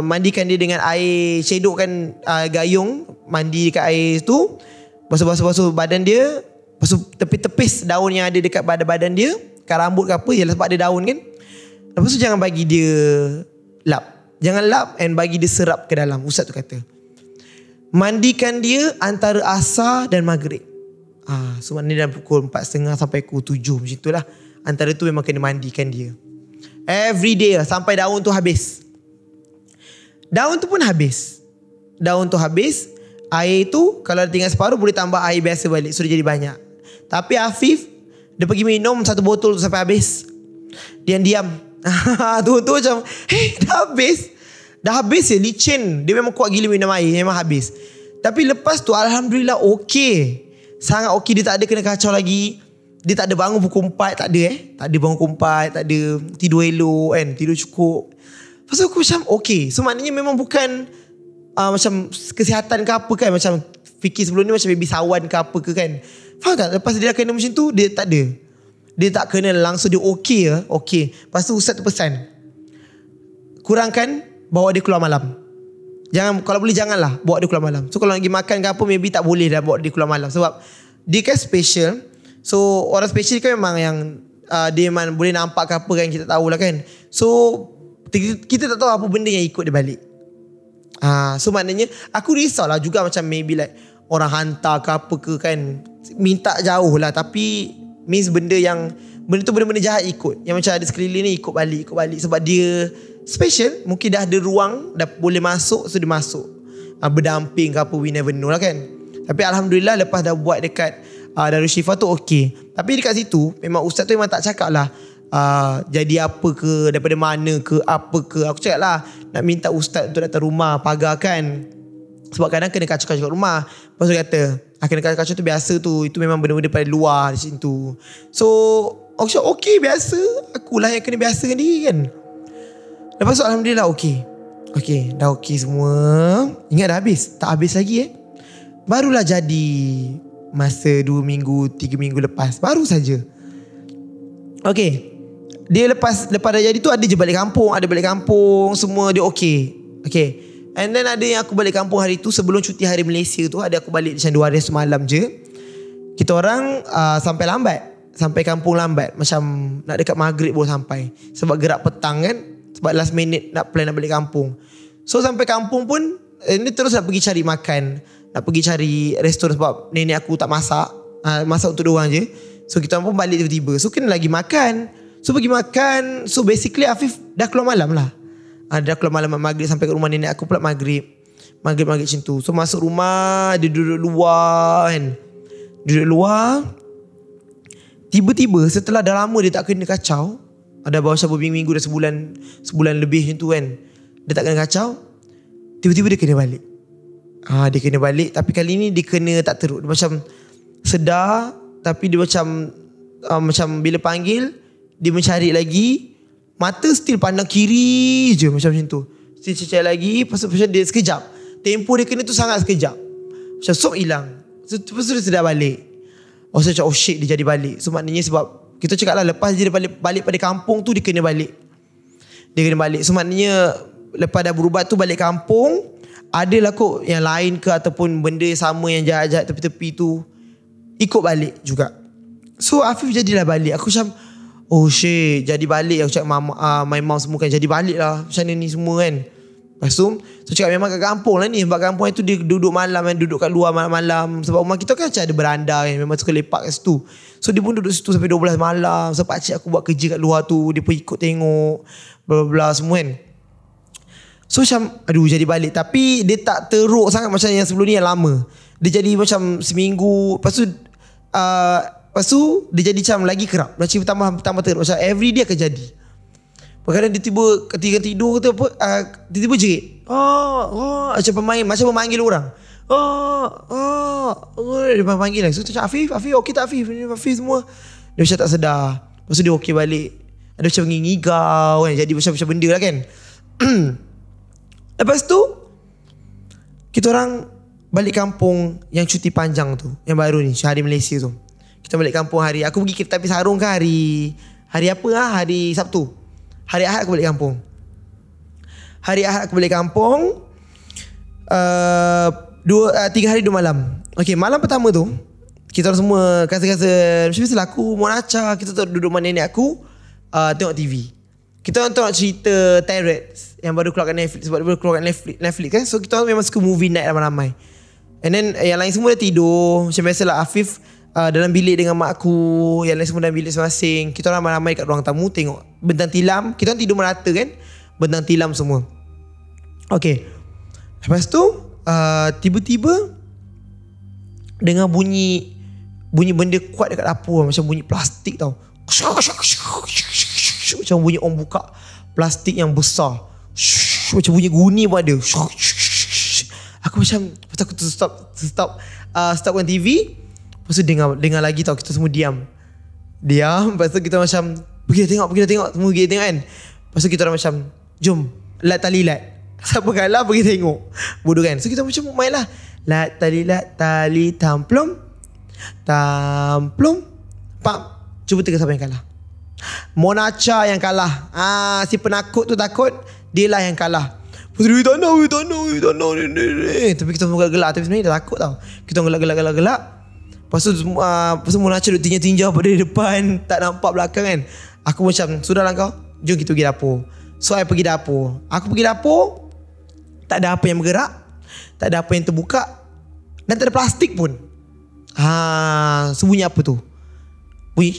mandikan dia dengan air, shadowkan gayung, mandi dekat air tu, basuh badan dia, basuh tepis-tepis daun yang ada dekat badan dia, kat rambut ke apa, ialah sebab ada daun kan. Lepas tu jangan bagi dia lap. Jangan lap and bagi dia serap ke dalam. Ustaz tu kata mandikan dia antara asar dan maghrib. So maknanya dalam pukul 4.30 sampai pukul 7 macam itulah. Antara tu memang kena mandikan dia every day sampai daun tu habis. Daun tu pun habis. Air tu kalau tinggal separuh, boleh tambah air biasa balik, so dia jadi banyak. Tapi Afif, dia pergi minum 1 botol tu sampai habis. Diam-diam. tu macam dah habis ya, licin. Dia memang kuat gila minum air, memang habis. Tapi lepas tu alhamdulillah okey, sangat okey. Dia tak ada kena kacau lagi. Dia tak ada bangun pukul 4, tak ada tak ada bangun pukul 4, tak ada tidur elok kan, tidur cukup. Lepas tu aku macam okey. So maknanya memang bukan macam kesihatan ke apa kan, macam fikir sebelum ni macam baby sawan ke apa ke kan. Faham tak? Lepas dia dah kena macam tu, dia tak ada. Dia tak kena langsung, dia okey. Lepas tu ustaz tu pesan, kurangkan bawa dia keluar malam. Jangan, kalau boleh janganlah bawa dia keluar malam. So kalau lagi makan ke apa, maybe tak boleh dah bawa dia keluar malam. Sebab dia kan special. So orang special kan memang yang dia memang boleh nampak ke apa kan, kita tahulah kan. So kita tak tahu apa benda yang ikut dia balik. So maknanya aku risaulah juga, macam maybe like orang hantar ke apa ke kan, minta jauh lah, tapi means benda tu benda-benda jahat ikut. Yang macam ada sekeliling ni ikut balik. Sebab dia special. Mungkin dah ada ruang, dah boleh masuk, so dia masuk. Berdamping ke apa, we never know lah kan. Tapi alhamdulillah lepas dah buat dekat Darul Shifa tu okey. Tapi dekat situ memang ustaz tu memang tak cakap lah jadi apa ke, daripada mana ke, apa ke. Aku cakap lah, nak minta ustaz untuk datang rumah, pagar kan. Sebab kadang kena kacau-kacau kat rumah. Lepas tu dia kata, kena kacau-kacau tu biasa tu, itu memang benda-benda pada luar di situ. So aku cakap okey, biasa. Akulah yang kena biasa dengan diri kan. Lepas tu alhamdulillah okey, dah okey semua. Ingat dah habis? Tak habis lagi barulah jadi masa 2 minggu 3 minggu lepas, baru saja. Okey, dia lepas dah jadi tu, ada je balik kampung, semua dia okey. And then ada yang aku balik kampung hari tu, sebelum cuti hari Malaysia tu, ada aku balik macam 2 hari semalam je. Kita orang sampai kampung lambat, macam nak dekat maghrib baru sampai. Sebab gerak petang kan, sebab last minute nak plan nak balik kampung. So sampai kampung pun ni terus nak pergi cari makan, nak pergi cari restoran, sebab nenek aku tak masak, masak untuk 2 orang je. So kita pun balik tiba-tiba, so kena lagi makan. So pergi makan. So basically Afif dah keluar malam lah. Dah keluar malam maghrib, sampai ke rumah nenek aku pula maghrib macam tu. So masuk rumah, dia duduk luar kan. Tiba-tiba setelah dah lama dia tak kena kacau, ada baru beberapa minggu, dah sebulan lebih macam tu kan, dia tak kena kacau. Tiba-tiba dia kena balik. Dia kena balik, tapi kali ni dia kena tak teruk. Dia macam sedar, tapi dia macam bila panggil dia mencari lagi, mata still pandang kiri je, macam tu. Still cecah lagi. Pasal dia sekejap, tempo dia kena tu sangat sekejap, macam sok hilang. Lepas tu dia sedar balik. Saya cakap shit, dia jadi balik. So maknanya sebab kita cakap lah, lepas dia balik pada kampung tu, dia kena balik. So maknanya lepas dah berubat tu balik kampung, adalah kot yang lain ke ataupun benda sama yang jahat-jahat tepi-tepi tu ikut balik juga. So Afif jadilah balik. Aku macam Oh shit, jadi balik aku cakap my mom semua kan, jadi balik lah macam mana ni semua kan. Lepas tu cakap memang kat kampung lah ni. Sebab kampung itu dia duduk malam kan, duduk kat luar malam-malam. Sebab rumah kita kan macam ada beranda kan, memang suka lepak kat situ. So dia pun duduk situ sampai 12 malam. So pakcik aku buat kerja kat luar tu, dia pun ikut tengok bla bla bla semua kan. So macam aduh jadi balik. Tapi dia tak teruk sangat macam yang sebelum ni yang lama. Dia jadi macam seminggu. Lepas tu dia jadi macam lagi kerap. Macam tambah teruk. Macam every day akan jadi. Kadang dia tiba ketika tidur tu apa, dia tiba jerit. Macam memanggil orang. Dia panggil lah. So macam Afif okey tak Afif? Afif semua. Dia macam tak sedar. Lepas tu dia okey balik. Ada macam ngigau kan. Jadi macam benda lah kan. Lepas tu kita orang balik kampung yang cuti panjang tu, yang baru ni, hari Malaysia tu. Kita balik kampung hari, aku pergi kereta api sarung kan hari apa lah, hari Sabtu. Hari Ahad aku balik kampung. Hari Ahad aku balik kampung. 3 hari 2 malam. Okay, malam pertama tu kita orang semua kasa-kasa macam biasalah, aku Monacha, kita tu duduk rumah nenek aku, tengok TV. Kita orang tengok cerita Tyrants yang baru keluar kat Netflix. Sebab dia baru keluar kat Netflix kan. So kita orang memang suka movie night ramai-ramai. And then yang lain semua dah tidur. Macam biasalah Afif dalam bilik dengan mak aku, yang lain semua dalam bilik masing-masing. Kita orang ramai-ramai kat ruang tamu tengok bentang tilam. Kita orang tidur merata kan, bentang tilam semua. Okay, lepas tu tiba-tiba dengar bunyi benda kuat dekat dapur. Macam bunyi plastik tau. Macam bunyi orang buka plastik yang besar. Macam bunyi guni pun ada. Aku macam, lepas aku tu stopkan TV. Lepas tu dengar lagi tau. Kita semua diam. Lepas tu kita macam pergi tengok. Semua pergi tengok kan. Lepas tu kita orang macam, jom lat tali lat. Siapa kalah pergi tengok. Bodoh kan. So kita macam main lah. Lat tali tamplum. Pam. Cuba tengok siapa yang kalah. Monacha yang kalah. Si penakut tu takut, dia lah yang kalah. Lepas tu tanah. Tapi kita semua gelak. Tapi sebenarnya dah takut tau. Kita gelak. Lepas tu Monacha duduk tinjau-tinjau pada depan, tak nampak belakang kan. Aku macam, sudahlah kau, jom kita pergi dapur. So I pergi dapur. Aku pergi dapur, tak ada apa yang bergerak, tak ada apa yang terbuka, dan tak ada plastik pun. Sebunyi apa tu? Bunyi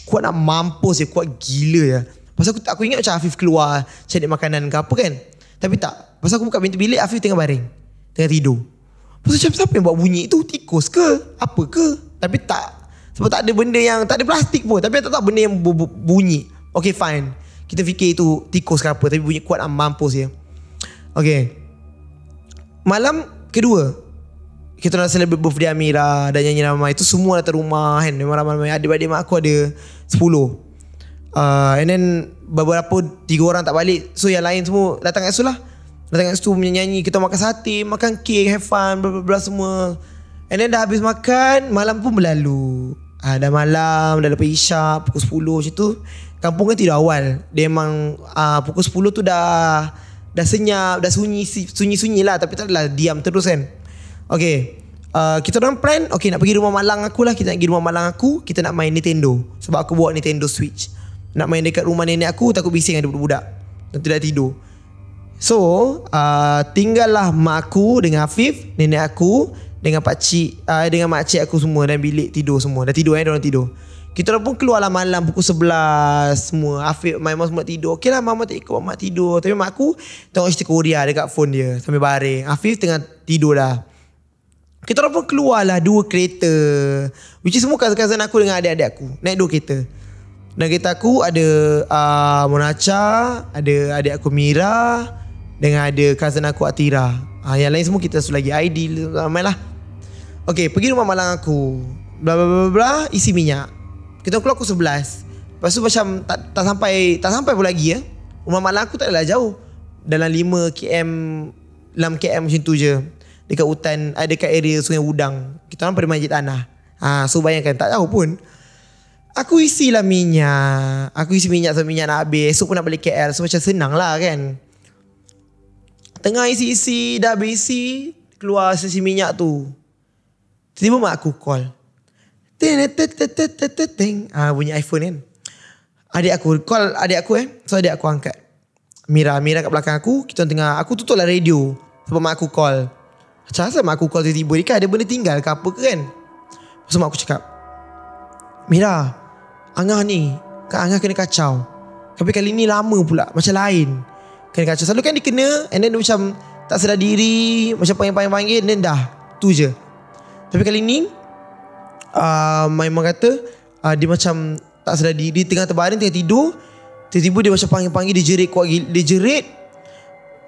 kuat nak mampus je, kuat gila je. Pasal aku ingat macam Afif keluar cari makanan ke apa kan. Tapi tak. Pasal aku buka pintu bilik, Afif tengah baring, tengah tidur. Pasal macam siapa yang buat bunyi tu? Tikus ke? Apa ke? Tapi tak. Sebab tak ada benda yang, tak ada plastik pun. Tapi tak tahu benda yang bunyi. Okay fine, kita fikir itu tikus ke apa. Tapi bunyi kuat nak mampus je. Okay, malam kedua kita nak celebrate birthday Amira dan nyanyi ramai. Itu semua datang rumah kan. Memang ramai-ramai. Adik-adik mak aku ada 10. And then beberapa 3 orang tak balik. So yang lain semua datang kat situ lah. Datang kat situ menyanyi. Kita makan sate, makan kek, have fun, bla bla bla semua. And then dah habis makan, malam pun berlalu. Dah malam, dah lepas isyak, pukul 10 macam tu. Kampung kan tidur awal. Dia memang pukul 10 tu dah senyap, dah sunyi lah. Tapi tak adalah diam terus kan. Okay, kita orang plan, okay nak pergi rumah malang aku lah. Kita nak pergi rumah malang aku, kita nak main Nintendo. Sebab aku bawa Nintendo Switch. Nak main dekat rumah nenek aku, takut bising ada budak-budak dan tidak tidur. So tinggallah mak aku dengan Afif, nenek aku dengan pakcik, dengan makcik aku semua dalam bilik tidur semua. Dah tidur diorang tidur. Kita orang pun keluarlah malam pukul 11 semua. Afif, my mom semua tidur. Okay lah, mama tak ikut mak tidur. Tapi mak aku tengok cerita Korea dekat phone dia sambil baring. Afif tengah tidur dah. Kita orang pun keluarlah 2 kereta, which is semua cousin-cousin aku dengan adik-adik aku. Naik 2 kereta. Dan kereta aku ada Monacha, ada adik aku Mira, dengan ada cousin aku Atira. Yang lain semua kita lagi Aidil, ramai lah. Okay, pergi rumah malang aku, bla bla bla bla, isi minyak. Kita keluar pukul 11. Lepas tu macam tak sampai pun lagi ya. Rumah malang aku tak adalah jauh. Dalam 5 km, 6 km macam tu je. Dekat hutan, dekat area Sungai Udang. Kita orang pada Masjid Tanah. So bayangkan, tak jauh pun. Aku isilah minyak. Aku isi minyak sampai minyak nak habis. Esok pun nak balik KL. So macam senang lah kan. Tengah isi-isi, dah habis isi, keluar sisi minyak tu. Tiba-tiba mak aku call. Bunyi iPhone kan. Adik aku call adik aku So adik aku angkat. Mira kat belakang aku. Kita tengah, aku tutup lah radio sebab mak aku call. Macam asal mak aku call tiba-tiba ni kan ada benda tinggal ke apa ke kan. Lepas tu mak aku cakap, Mira, Angah ni Kak Angah kena kacau. Tapi kali ni lama pula, macam lain. Kena kacau. Selalu kan dia kena, and then dia macam tak sedar diri, macam panggil-panggil, and then dah, tu je. Tapi kali ni my mom kata dia macam tak sedar diri, tengah terbaring, tengah tidur, tiba-tiba dia macam panggil-panggil, dia jerit kuat gila, dia jerit,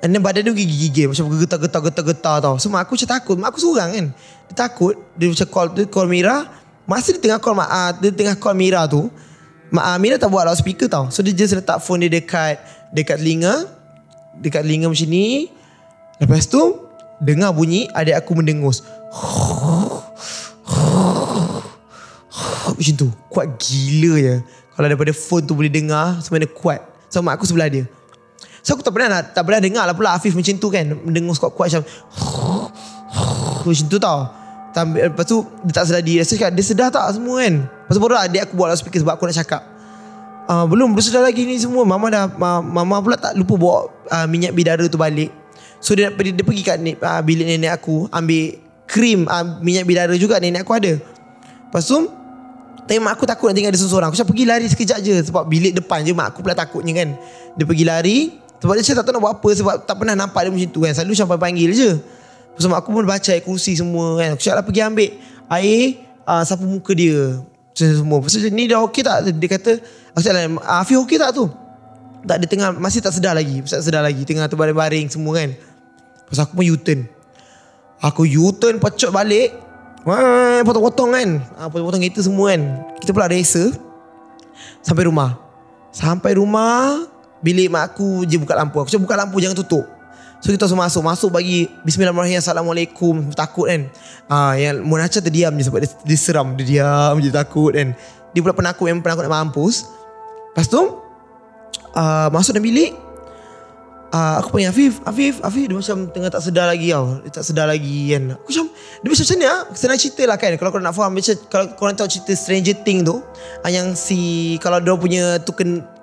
and then badan dia gigil-gigil, macam getar-getar tau. So mak aku macam takut, mak aku seorang kan, dia takut, dia macam call Mira. Masa dia tengah call Mira tu, Mira tak buat loudspeaker tau. So dia just letak phone dia dekat telinga, macam ni. Lepas tu dengar bunyi adik aku mendengus. Macam tu, kuat gila je. Kalau daripada phone tu boleh dengar, sebenarnya kuat. So mak aku sebelah dia. So aku tak pernah dengar lah pula Afif macam tu kan, mendengus kuat-kuat macam macam tu tau. Lepas tu dia tak sedar diri. Dia sedar tak semua kan. Lepas tu baru adik aku buat loudspeaker sebab aku nak cakap, belum sedar lagi ni semua. Mama pula tak lupa bawa minyak bidara tu balik. So dia pergi kat bilik nenek aku, ambil krim minyak bidara juga nenek aku ada. Lepas tu tapi mak aku takut nak tinggal dia seorang. Aku cakap pergi lari sekejap je, sebab bilik depan je mak aku pula takutnya kan. Dia pergi lari sebab dia tak tahu nak buat apa, sebab tak pernah nampak dia macam tu kan. Selalu macam panggil je. Lepas tu mak aku pun baca air kursi semua kan. Aku cakap lah pergi ambil air, sapu muka dia semua. Lepas tu ni dah okey tak? Dia kata, aku cakap lah, Afif okey tak tu? Tak, dia tengah masih tak sedar lagi, tengah terbaring-baring semua kan. Lepas aku pun U-turn. Aku U-turn pecot balik, potong-potong kan, potong-potong kereta semua kan. Kita pula resa sampai rumah. Bilik mak aku je buka lampu. Aku cakap buka lampu, jangan tutup. So kita langsung masuk bagi Bismillahirrahmanirrahim, Assalamualaikum. Takut kan. Yang Munacha terdiam je sebab dia seram. Dia diam je, takut kan. Dia pula penakut, memang penakut nak mampus. Lepas tu masuk dalam bilik, aku panggil Afif. Dia macam tengah tak sedar lagi tau. Dia tak sedar lagi kan. Aku macam, dia macam ni senang cerita lah kan. Kalau korang nak faham, macam kalau korang tahu cerita Stranger Things tu, yang kalau dia punya tu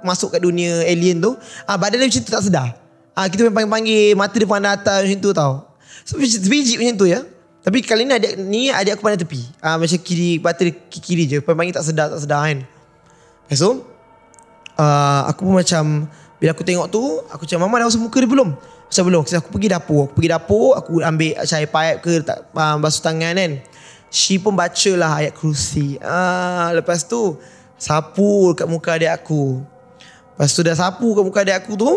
masuk kat dunia alien tu, badan dia macam tu tak sedar. Kita panggil, mata dia pandang atas macam tu tau. So biji macam tu ya. Tapi kali ni adik aku pandang tepi, macam kiri, mata dia kiri je, panggil tak sedar kan. So aku pun macam, bila aku tengok tu, aku cakap, Mama dah basuh muka dia belum? Macam belum. Aku pergi dapur, aku ambil cair paip ke, basuh tangan kan. She pun baca lah ayat kursi. Lepas tu sapu kat muka adik aku. Lepas tu dah sapu kat muka adik aku tu,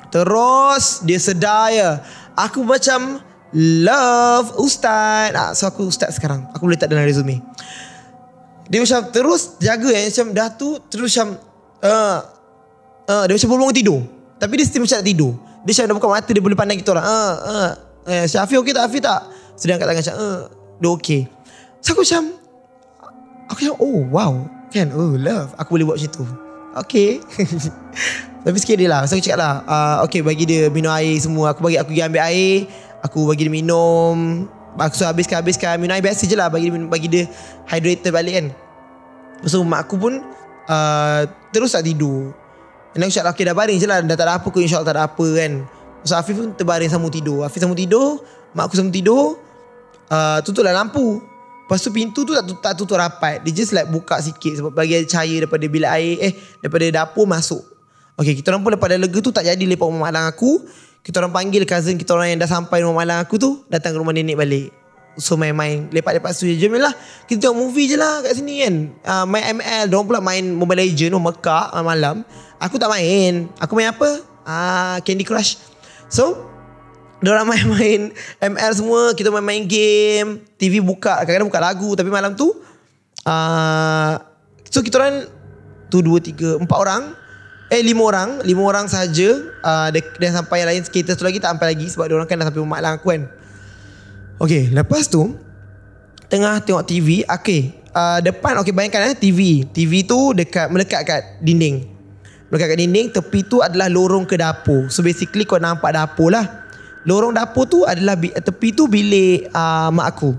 terus dia sedar ya. Aku macam love Ustaz. So aku Ustaz sekarang. Aku boleh tak dalam resume. Dia macam terus jaga macam dah tu. Terus macam dia macam belum tidur, tapi dia still macam nak tidur. Dia macam dah buka mata, dia boleh pandang kita orang. Afif okey tak? Afif tak? Sedang angkat tangan macam dia okey. So aku macam oh wow kan, love. Aku boleh buat macam tu. Okay. Tapi sikit dia lah. So aku cakap lah, okay, bagi dia minum air semua. Aku pergi ambil air, aku bagi dia minum. Aku habiskan minum air biasa je lah, bagi dia hydrated balik kan. So mak aku pun terus tak tidur. Dan aku cakap, okay, dah baring je lah, dah tak ada apa ke, insyaAllah tak ada apa kan. So Afif pun terbaring sambung tidur. Mak aku sambung tidur. Tutuplah lampu. Lepas tu pintu tu tak tutup rapat. Dia just like buka sikit sebab bagi cahaya daripada bilik air, daripada dapur masuk. Okay, kita orang pun daripada lega tu tak jadi lepak rumah malang aku. Kita orang panggil cousin kita orang yang dah sampai rumah malang aku tu, datang ke rumah nenek balik. So main-main, lepak-lepak studio. Jom lah, kita tengok movie je lah kat sini kan. Main ML, diorang pula main Mobile Legends, Mekak malam. Aku tak main. Aku main apa? Candy Crush. So diorang main ML semua, kita main game. TV buka, kadang-kadang buka lagu. Tapi malam tu so kita orang tu 2, 3, 4 orang, 5 orang saja. Dia sampai yang lain skater tu lagi tak sampai lagi sebab diorang kan dah sampai rumah malang aku kan. Okay, lepas tu tengah tengok TV. Okay, depan, okay, bayangkan TV tu melekat kat dinding. Tepi tu adalah lorong ke dapur. So basically kau nampak dapur lah. Lorong dapur tu adalah tepi tu bilik mak aku.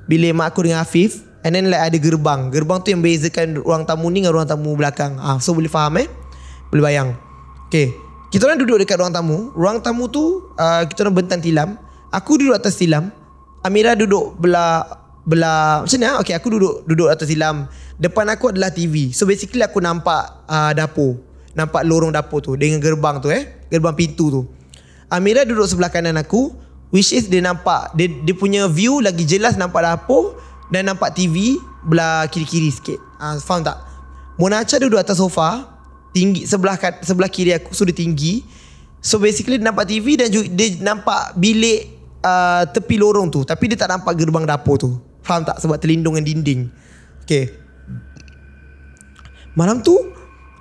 Bilik mak aku dengan Afif. And then like ada gerbang. Gerbang tu yang bezakan ruang tamu ni dengan ruang tamu belakang. So boleh faham boleh bayang. Okay, kita orang duduk dekat ruang tamu. Ruang tamu tu kita orang bentang tilam. Aku duduk atas tilam, Amira duduk belah macam mana? Okay, aku duduk atas tilam. Depan aku adalah TV. So basically aku nampak dapur. Nampak lorong dapur tu dengan gerbang tu gerbang pintu tu. Amira duduk sebelah kanan aku, which is dia nampak dia punya view lagi jelas nampak dapur dan nampak TV belah kiri-kiri sikit. Faham tak? Monacha duduk atas sofa, tinggi sebelah kiri aku, so dia tinggi. So basically dia nampak TV dan dia nampak bilik tepi lorong tu, tapi dia tak nampak gerbang dapur tu. Faham tak? Sebab terlindung dengan dinding. Okay, malam tu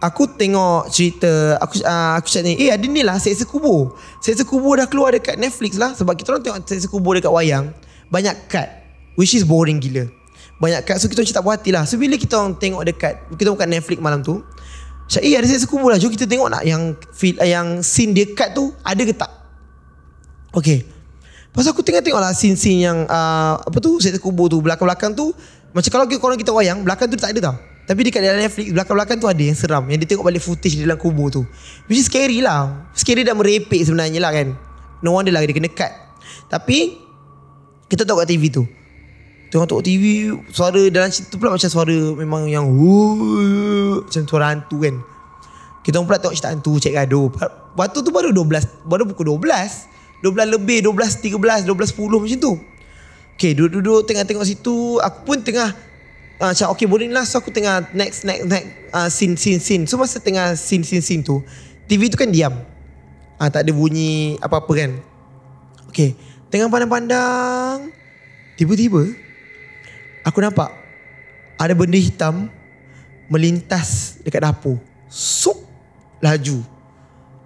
aku tengok cerita, aku cakap ni, ada ni lah Seksa Kubur. Seksa Kubur dah keluar dekat Netflix lah. Sebab kita orang tengok Seksa Kubur dekat wayang, banyak cut, which is boring gila. Banyak cut, so kita orang tak puas hati lah. So bila kita orang tengok dekat, kita buka Netflix malam tu, cakap ada Seksa Kubur lah, jom kita tengok nak yang scene dia cut tu ada ke tak. Okay, pasal aku tengok lah scene-scene yang Seksa Kubur tu, belakang-belakang tu macam kalau korang kita wayang, belakang tu tak ada tau. Tapi dekat dalam Netflix, belakang-belakang tu ada yang seram, yang dia tengok balik footage di dalam kubur tu, which is scary lah. Scary dan merepek sebenarnya lah kan. No wonder lah dia kena cut. Tapi kita tengok kat TV tu, tengok TV, suara dalam cerita tu pula macam suara memang yang macam suara hantu kan. Kita pula tengok cerita hantu, cek gaduh. Waktu tu baru pukul 12 lebih, 12.13, 12.10 macam tu. Okay, duduk tengok situ. Aku pun tengah macam okay boleh lah. So aku tengah next scene. So masa tengah scene tu, TV tu kan diam, tak ada bunyi apa-apa kan. Okay, tengah pandang-pandang, tiba-tiba aku nampak ada benda hitam melintas dekat dapur. Laju.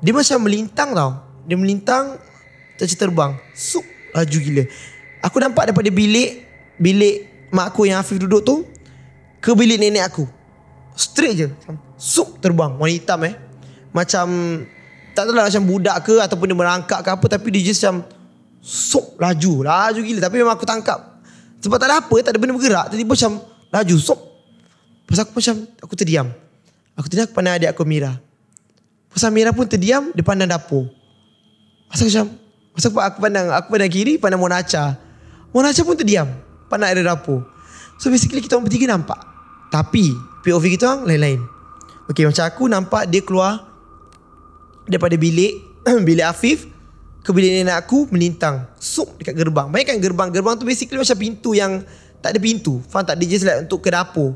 Dia macam melintang tau. Dia melintang, terbang. Laju gila. Aku nampak daripada bilik mak aku yang Afif duduk tu ke bilik nenek aku. Straight je. Terbang. Warna hitam macam tak tahu lah, macam budak ke ataupun dia merangkak ke apa, tapi dia just macam laju gila. Tapi memang aku tangkap sebab tak ada apa, tak ada benda bergerak. Tiba-tiba macam laju. Pasal aku terdiam. Aku pandang adik aku Mira. Pasal Mira pun terdiam, dia pandang dapur. Pasal aku pandang kiri, pandang Monacha pun terdiam, pandang ada dapur. So basically kita orang bertiga nampak, tapi POV kita orang lain-lain. Okay, macam aku nampak dia keluar daripada bilik Afif ke bilik nenek aku, melintang dekat gerbang. Bayangkan gerbang tu basically macam pintu yang tak ada pintu. Faham tak? Dia just like untuk ke dapur.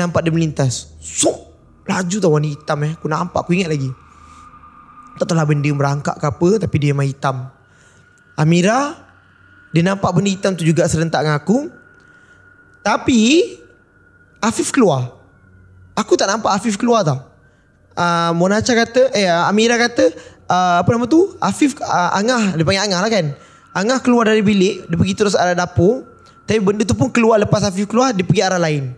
Nampak dia melintas, laju tau, warna hitam. Aku nampak, aku ingat lagi. Tak tahulah benda merangkak ke apa, tapi dia memang hitam. Amira, dia nampak benda hitam tu juga serentak dengan aku. Tapi Afif keluar. Aku tak nampak Afif keluar tau. Amira kata apa nama tu, Afif, Angah, dia panggil Angah lah kan. Angah keluar dari bilik, dia pergi terus arah dapur. Tapi benda tu pun keluar, lepas Afif keluar, dia pergi arah lain.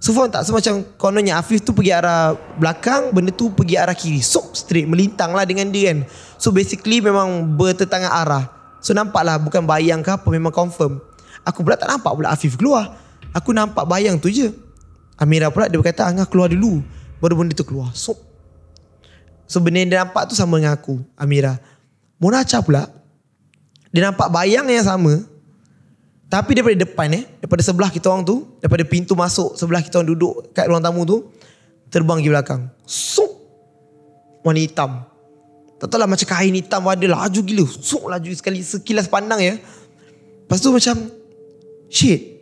So faham tak? So macam kononnya Afif tu pergi arah belakang, benda tu pergi arah kiri. Straight, melintang lah dengan dia kan. So basically memang bertentangan arah. So nampak lah, bukan bayang ke apa, memang confirm. Aku pula tak nampak pula Afif keluar. Aku nampak bayang tu je. Amira pula dia berkata Angah keluar dulu, baru benda tu keluar. So benda yang dia nampak tu sama dengan aku, Amira. Monacha pula, dia nampak bayang yang sama, tapi daripada depan daripada sebelah kita orang tu, daripada pintu masuk sebelah kita orang duduk kat ruang tamu tu, terbang pergi belakang. Warna hitam. Tak tahu lah, macam kain hitam ada, laju gila. Laju sekali, sekilas pandang Lepas tu macam shit,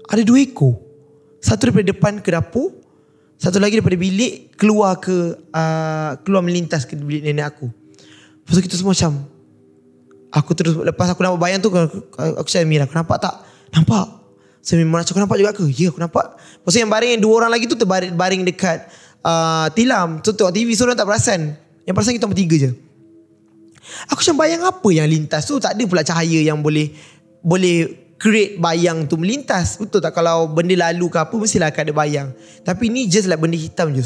ada 2 ekor. Satu daripada depan ke dapur, satu lagi daripada bilik keluar melintas ke bilik nenek aku. Lepas tu kita semua macam, aku terus, lepas aku nampak bayang tu, aku cakap Mira, aku nampak tak? Nampak. Saya memang aku nampak juga ke? Ya, aku nampak. Lepas tu yang baring, yang 2 orang lagi tu terbaring dekat tilam. So tengok TV, so orang tak perasan. Yang perasan kita bertiga je. Aku macam bayang apa yang lintas tu, tak ada pula cahaya yang boleh create bayang tu melintas. Betul tak? Kalau benda lalu ke apa, mestilah akan ada bayang. Tapi ni just like benda hitam je.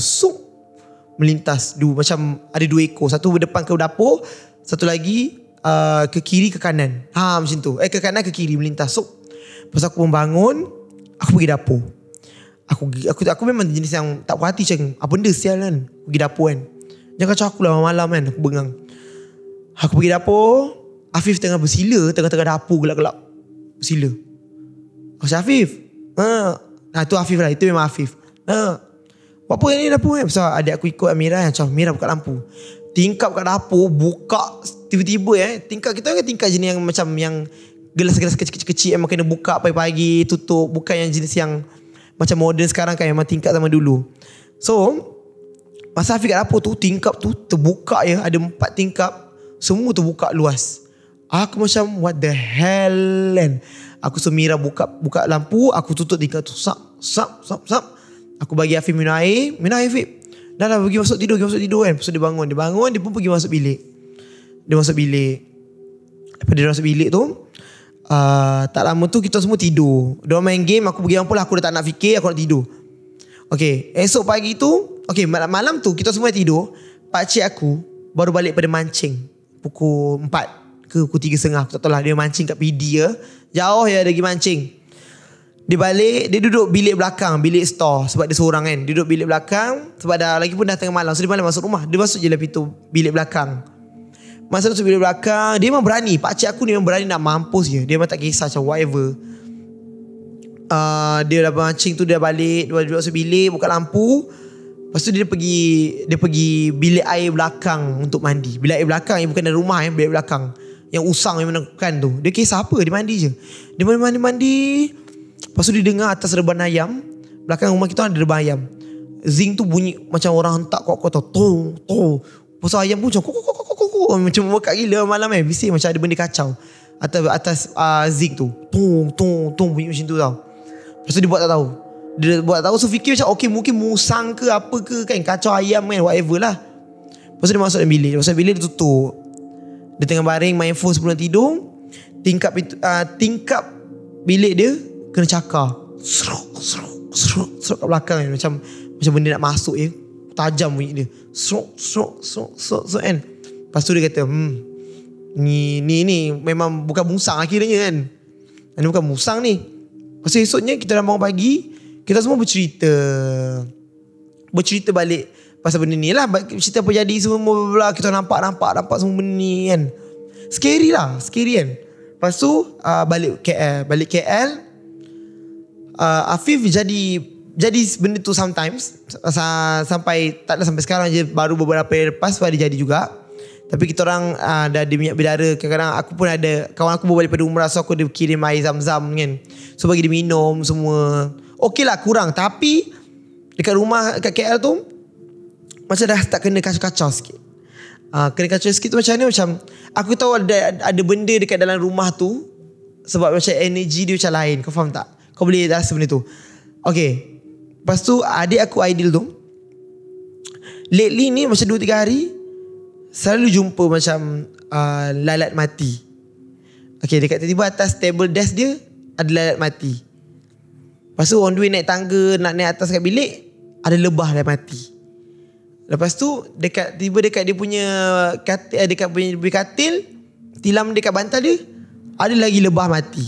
Melintas. Macam ada 2 ekor. Satu berdepan ke dapur, satu lagi ke kiri ke kanan. Macam tu. Ke kanan ke kiri melintas. Lepas aku pun bangun, Aku pergi dapur. Aku memang jenis yang tak puas hati macam apa benda sial kan. Pergi dapur kan. Jangan kacau aku lah malam-malam kan. Aku bengang. Aku pergi dapur. Afif tengah bersila tengah-tengah dapur gelap-gelap. Bersila. Aku cakap Afif. Tu Afif lah. Itu memang Afif. Buat apa ni dapur kan? Pasal adik aku ikut Amira kan. Macam Amira buka lampu. Tingkap kat dapur. Buka tiba-tiba tingkap kita kan tingkap jenis yang macam yang gelas-gelas kecil-kecil yang kena buka pagi-pagi tutup. Bukan yang jenis yang macam modern sekarang kan. Memang tingkap zaman dulu. So masa Afif kat dapur tu, tingkap tu terbuka ya. Ada 4 tingkap. Semua terbuka luas. Aku macam what the hell kan. Aku semira buka lampu. Aku tutup tingkap tu. Sap. Aku bagi Afif minum air. Minum air Afif. Dah pergi masuk tidur kan. Lepas tu dia bangun. Dia pun pergi masuk bilik. Lepas dia masuk bilik tu, tak lama tu kita semua tidur. Dia main game. Aku pergi lampu lah. Aku dah tak nak fikir. Aku nak tidur. Okay. Esok pagi tu, okay, malam tu kita semua tidur. Pakcik aku baru balik pada mancing. Pukul 4 ke pukul 3.30. Aku tak tahu lah. Dia mancing kat PD ya. Jauh ya dia pergi mancing. Dia balik. Dia duduk bilik belakang. Bilik store. Sebab dia seorang kan. Dia duduk bilik belakang. Sebab lagi pun dah tengah malam. So dia balik masuk rumah. Dia masuk je lah pintu bilik belakang. Masa masuk bilik belakang, dia memang berani. Pakcik aku ni memang berani nak mampus je. Dia memang tak kisah macam whatever. Dia dah mancing tu. Dia balik. Dia masuk bilik. Buka lampu. Lepas tu dia pergi bilik air belakang untuk mandi. Bilik air belakang yang bukan dalam rumah bilik belakang. Yang usang yang menekan tu. Dia kisah apa? Dia mandi je. Dia mandi. Lepas tu dia dengar atas reban ayam. Belakang rumah kita ada reban ayam. Zing tu bunyi macam orang hentak kuat-kuat tau. Tong. Pasal ayam pun macam kok. Macam mekat gila malam bising macam ada benda kacau. Atas zing tu. Tong bunyi macam tu tau. Lepas tu dia buat tak tahu. So fikir macam okay mungkin musang ke apa ke kan. Kacau ayam kan whatever lah. Lepas tu dia masuk dalam bilik. Masuk bilik dia tutup. Dia tengah baring main phone sebelum tidur. Tingkap bilik dia kena cakar. Seruk kat belakang kan. Macam benda nak masuk je. Tajam bunyi dia. Seruk kan. Lepas tu dia kata Ni memang bukan musang akhirnya kan. Ini bukan musang ni. Lepas tu esoknya kita dah bangun pagi. Kita semua bercerita balik pasal benda ni lah. Cerita apa jadi semua. Kita nampak semua benda ni kan. Scary kan. Lepas tu balik KL. Afif jadi benda tu sometimes. Sampai tak ada sampai sekarang je. Baru beberapa hari lepas dia jadi juga. Tapi kita orang dah ada minyak bidara. Kadang-kadang aku pun ada kawan aku bawa balik pada umrah. So aku dia kirim air zam-zam kan. So bagi dia minum semua. Okey lah kurang. Tapi dekat rumah kat KL tu macam dah tak kena kacau-kacau sikit. Kena kacau sikit tu macam ni. Macam aku tahu ada benda dekat dalam rumah tu. Sebab macam energi dia macam lain. Kau faham tak? Kau boleh rasa benda tu. Okay. Lepas tu adik aku Aidil tu, lately ni macam 2-3 hari selalu jumpa macam lalat mati. Okay, dekat tiba-tiba atas table desk dia ada lalat mati. Lepas tu on the way naik tangga nak naik atas kat bilik, ada lebah lalat mati. Lepas tu dekat dia punya katil, dekat punya katil, tilam dekat bantal dia ada lagi lebah mati.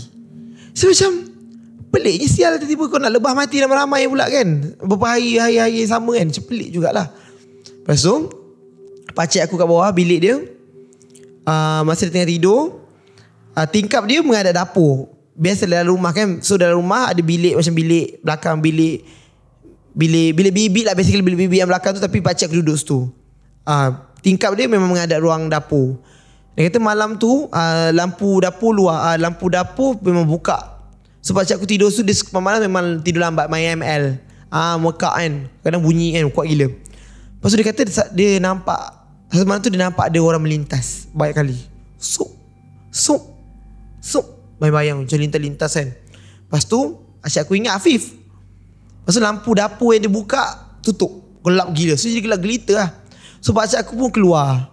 So macam peliknya sial, tiba-tiba kau nak lebah mati ramai-ramai pula kan. Beberapa hari sama kan. Macam pelik jugalah. Lepas tu pakcik aku kat bawah bilik dia, masa dia tengah tidur, tingkap dia menghadap dapur. Biasa dalam rumah kan. So dalam rumah ada bilik macam bilik belakang, bilik bibik lah. Basically bilik bibik yang belakang tu. Tapi pakcik aku duduk situ. Tingkap dia memang menghadap ruang dapur. Dia kata malam tu lampu dapur memang buka. So pakcik aku tidur tu, dia malam memang tidur lambat, main ML. Mekak kan. Kadang bunyi kan kuat gila. Lepas tu dia kata dia nampak, semalam tu dia nampak ada orang melintas banyak kali. Sup bayang-bayang macam lintas-lintas kan. Lepas tu asyik aku ingat Afif. Lepas tu lampu dapur yang dia buka tutup, gelap gila. So jadi gelap gelita lah. So pakcik aku pun keluar.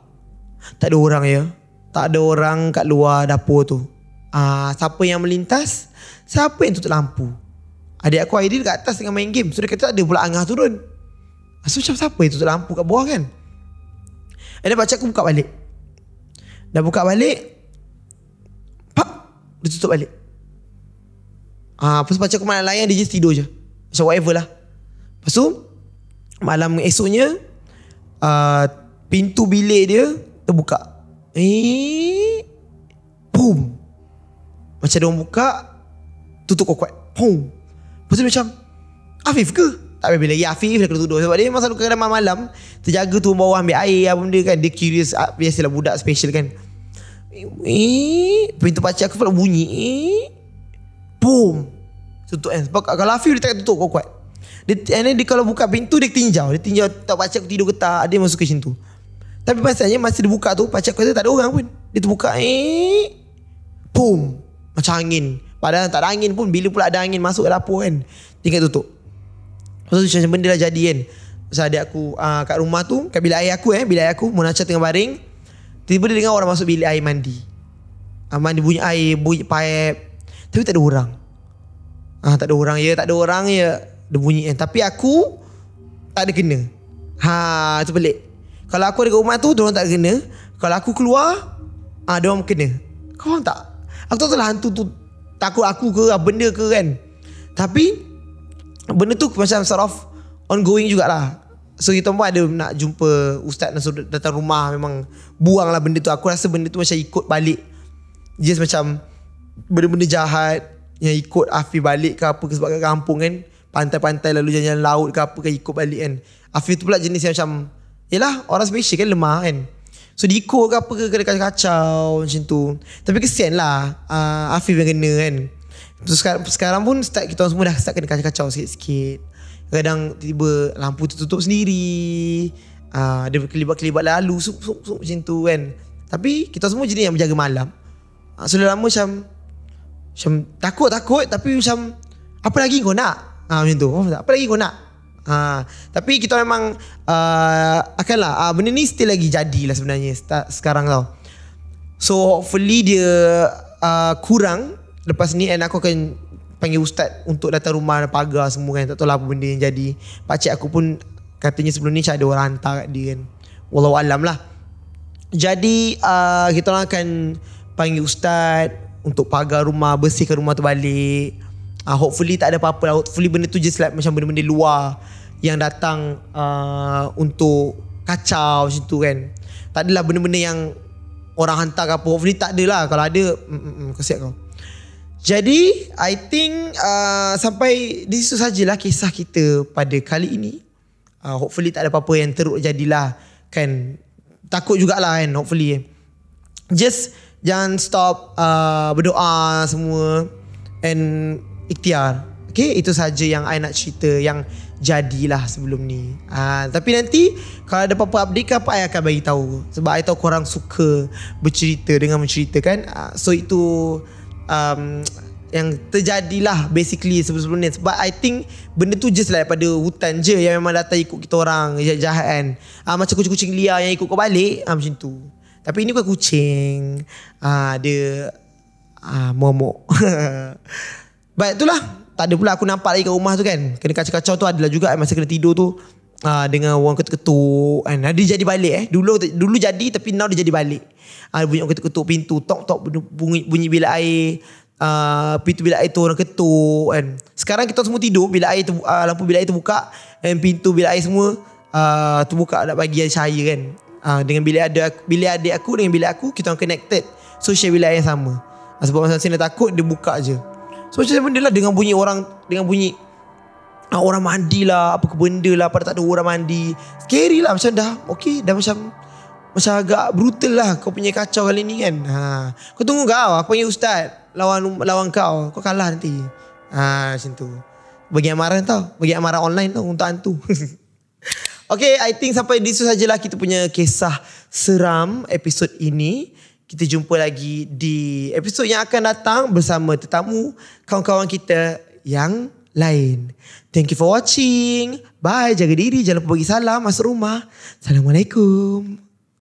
Tak ada orang ya. Tak ada orang kat luar dapur tu. Siapa yang melintas? Siapa yang tutup lampu? Adik aku Aidil kat atas tengah main game. So dia kata ada pula angah turun. So macam siapa yang tutup lampu kat bawah kan? Dan pakcik aku buka balik. Dah buka balik, dia tutup balik. Lepas tu pakcik aku malam layan, dia just tidur je. Macam whatever lah. Lepas tu malam esoknya pintu bilik dia terbuka. Boom. Macam dia orang buka, tutup kuat-kuat. Boom. Lepas tu macam, Afif ke? Tak payah bila Afif dah kena tuduh. Sebab dia memang selalu kadang malam-malam terjaga tu bawah ambil air apa benda kan. Dia curious. Biasalah budak special kan. Pintu pakcik aku pula bunyi. Boom. Tutup kan. Sebab kalau Afif dia tak tutup kuat-kuat. Dia kalau buka pintu dia tinjau. Dia tinjau tak pakcik aku tidur ke tak. Dia masuk ke macam tu. Tapi pasalnya masa dia buka tu, pakcik aku kata tak ada orang pun. Dia terbuka. Boom. Macam angin. Padahal tak ada angin pun. Bila pula ada angin masuk ke dapur kan, tinggal tutup. Lepas tu macam benda dah jadi kan. Pasal adik aku kat rumah tu, kat bilik air aku bilik air aku, Munacah tengah baring. Tiba-tiba dia dengar orang masuk bilik air mandi. Mandi bunyi air, bunyi pipe. Tapi tak ada orang. Tak ada orang ya, tak ada orang ya. Dia bunyi kan. Tapi aku tak ada kena. Itu pelik. Kalau aku ada kat rumah tu, diorang tak ada kena. Kalau aku keluar, diorang kena. Kau faham tak? Aku tak tahu lah hantu tu takut aku ke benda ke kan. Tapi benda tu macam sort of ongoing jugalah. So kita pun ada nak jumpa ustaz Nasur datang rumah, memang buang lah benda tu. Aku rasa benda tu macam ikut balik, just macam benda-benda jahat yang ikut Afif balik ke apa ke. Sebab kat kampung kan, pantai-pantai lalu jalan-jalan laut ke apa ke, ikut balik kan. Afif tu pula jenis yang macam, yelah orang special kan, lemah kan. So diikut ke apa ke, kena kacau macam tu. Tapi kesian lah Afif yang kena kan. So sekarang pun kita orang semua dah start kena kacau sikit-sikit. Kadang tiba-tiba lampu tertutup sendiri, dia berkelibat-kelibat lalu macam tu kan. Tapi kita semua jenis yang menjaga malam. So dah lama macam takut tapi macam apa lagi kau nak? Macam tu. Apa lagi kau nak? Tapi kita memang akanlah benda ni still lagi jadilah sebenarnya sekarang tau. So hopefully dia kurang lepas ni, and aku akan panggil ustaz untuk datang rumah, pagar semua kan. Tak tahu lah apa benda yang jadi. Pakcik aku pun katanya sebelum ni macam ada orang hantar kat dia kan. Wallahualam lah. Jadi kita orang akan panggil ustaz untuk pagar rumah, bersihkan rumah tu balik. Hopefully tak ada apa-apa lah. Hopefully benda tu just like macam benda-benda luar yang datang untuk kacau macam tu kan. Tak adalah benda-benda yang orang hantar ke apa. Hopefully tak adalah. Kalau ada, kesian kau. Jadi I think sampai di situ sajalah kisah kita pada kali ini. Hopefully tak ada apa-apa yang teruk jadilah kan. Takut jugalah kan, hopefully. Just jangan stop berdoa semua and ikhtiar. Okay, itu saja yang I nak cerita yang jadilah sebelum ni. Tapi nanti kalau ada apa-apa update ke apa, I akan bagi tahu. Sebab I tahu korang suka bercerita dengan menceritakan. So itu yang terjadilah basically sebelum ni. Sebab I think benda tu just lah daripada hutan je yang memang datang ikut kita orang, jahat kan. Macam kucing-kucing liar yang ikut kau balik, macam tu. Tapi ini bukan kucing, dia momok. Baik, itulah. Tak ada pula aku nampak lagi kat rumah tu kan. Kena kacau-kacau tu adalah juga masa kena tidur tu, dengan orang ketuk-ketuk kan. Dia jadi balik Dulu jadi, tapi now dia jadi balik. Bunyi orang ketuk-ketuk pintu, tok-tok, bunyi bilik air, pintu bilik air tu orang ketuk kan. Sekarang kita semua tidur, bilik air tu, lampu bilik air terbuka, dan pintu bilik air semua terbuka nak bagi cahaya kan. Dengan bilik adik aku dengan bilik aku, kita orang connected. So share bilik air yang sama. Sebab masa-masa dia takut, dia buka je. So macam benda lah, dengan bunyi orang mandi lah, apa ke benda lah, pada tak ada orang mandi. Scary lah, macam dah okay, dah macam agak brutal lah kau punya kacau kali ni kan. Kau tunggu kau, aku panggil ustaz lawan kau kalah nanti. Macam tu. Bagi amaran tau, bagi amaran online tau untuk hantu. Okay, I think sampai di situ sajalah kita punya kisah seram episod ini. Kita jumpa lagi di episod yang akan datang bersama tetamu kawan-kawan kita yang lain. Thank you for watching. Bye, jaga diri, jangan lupa bagi salam masuk rumah. Assalamualaikum.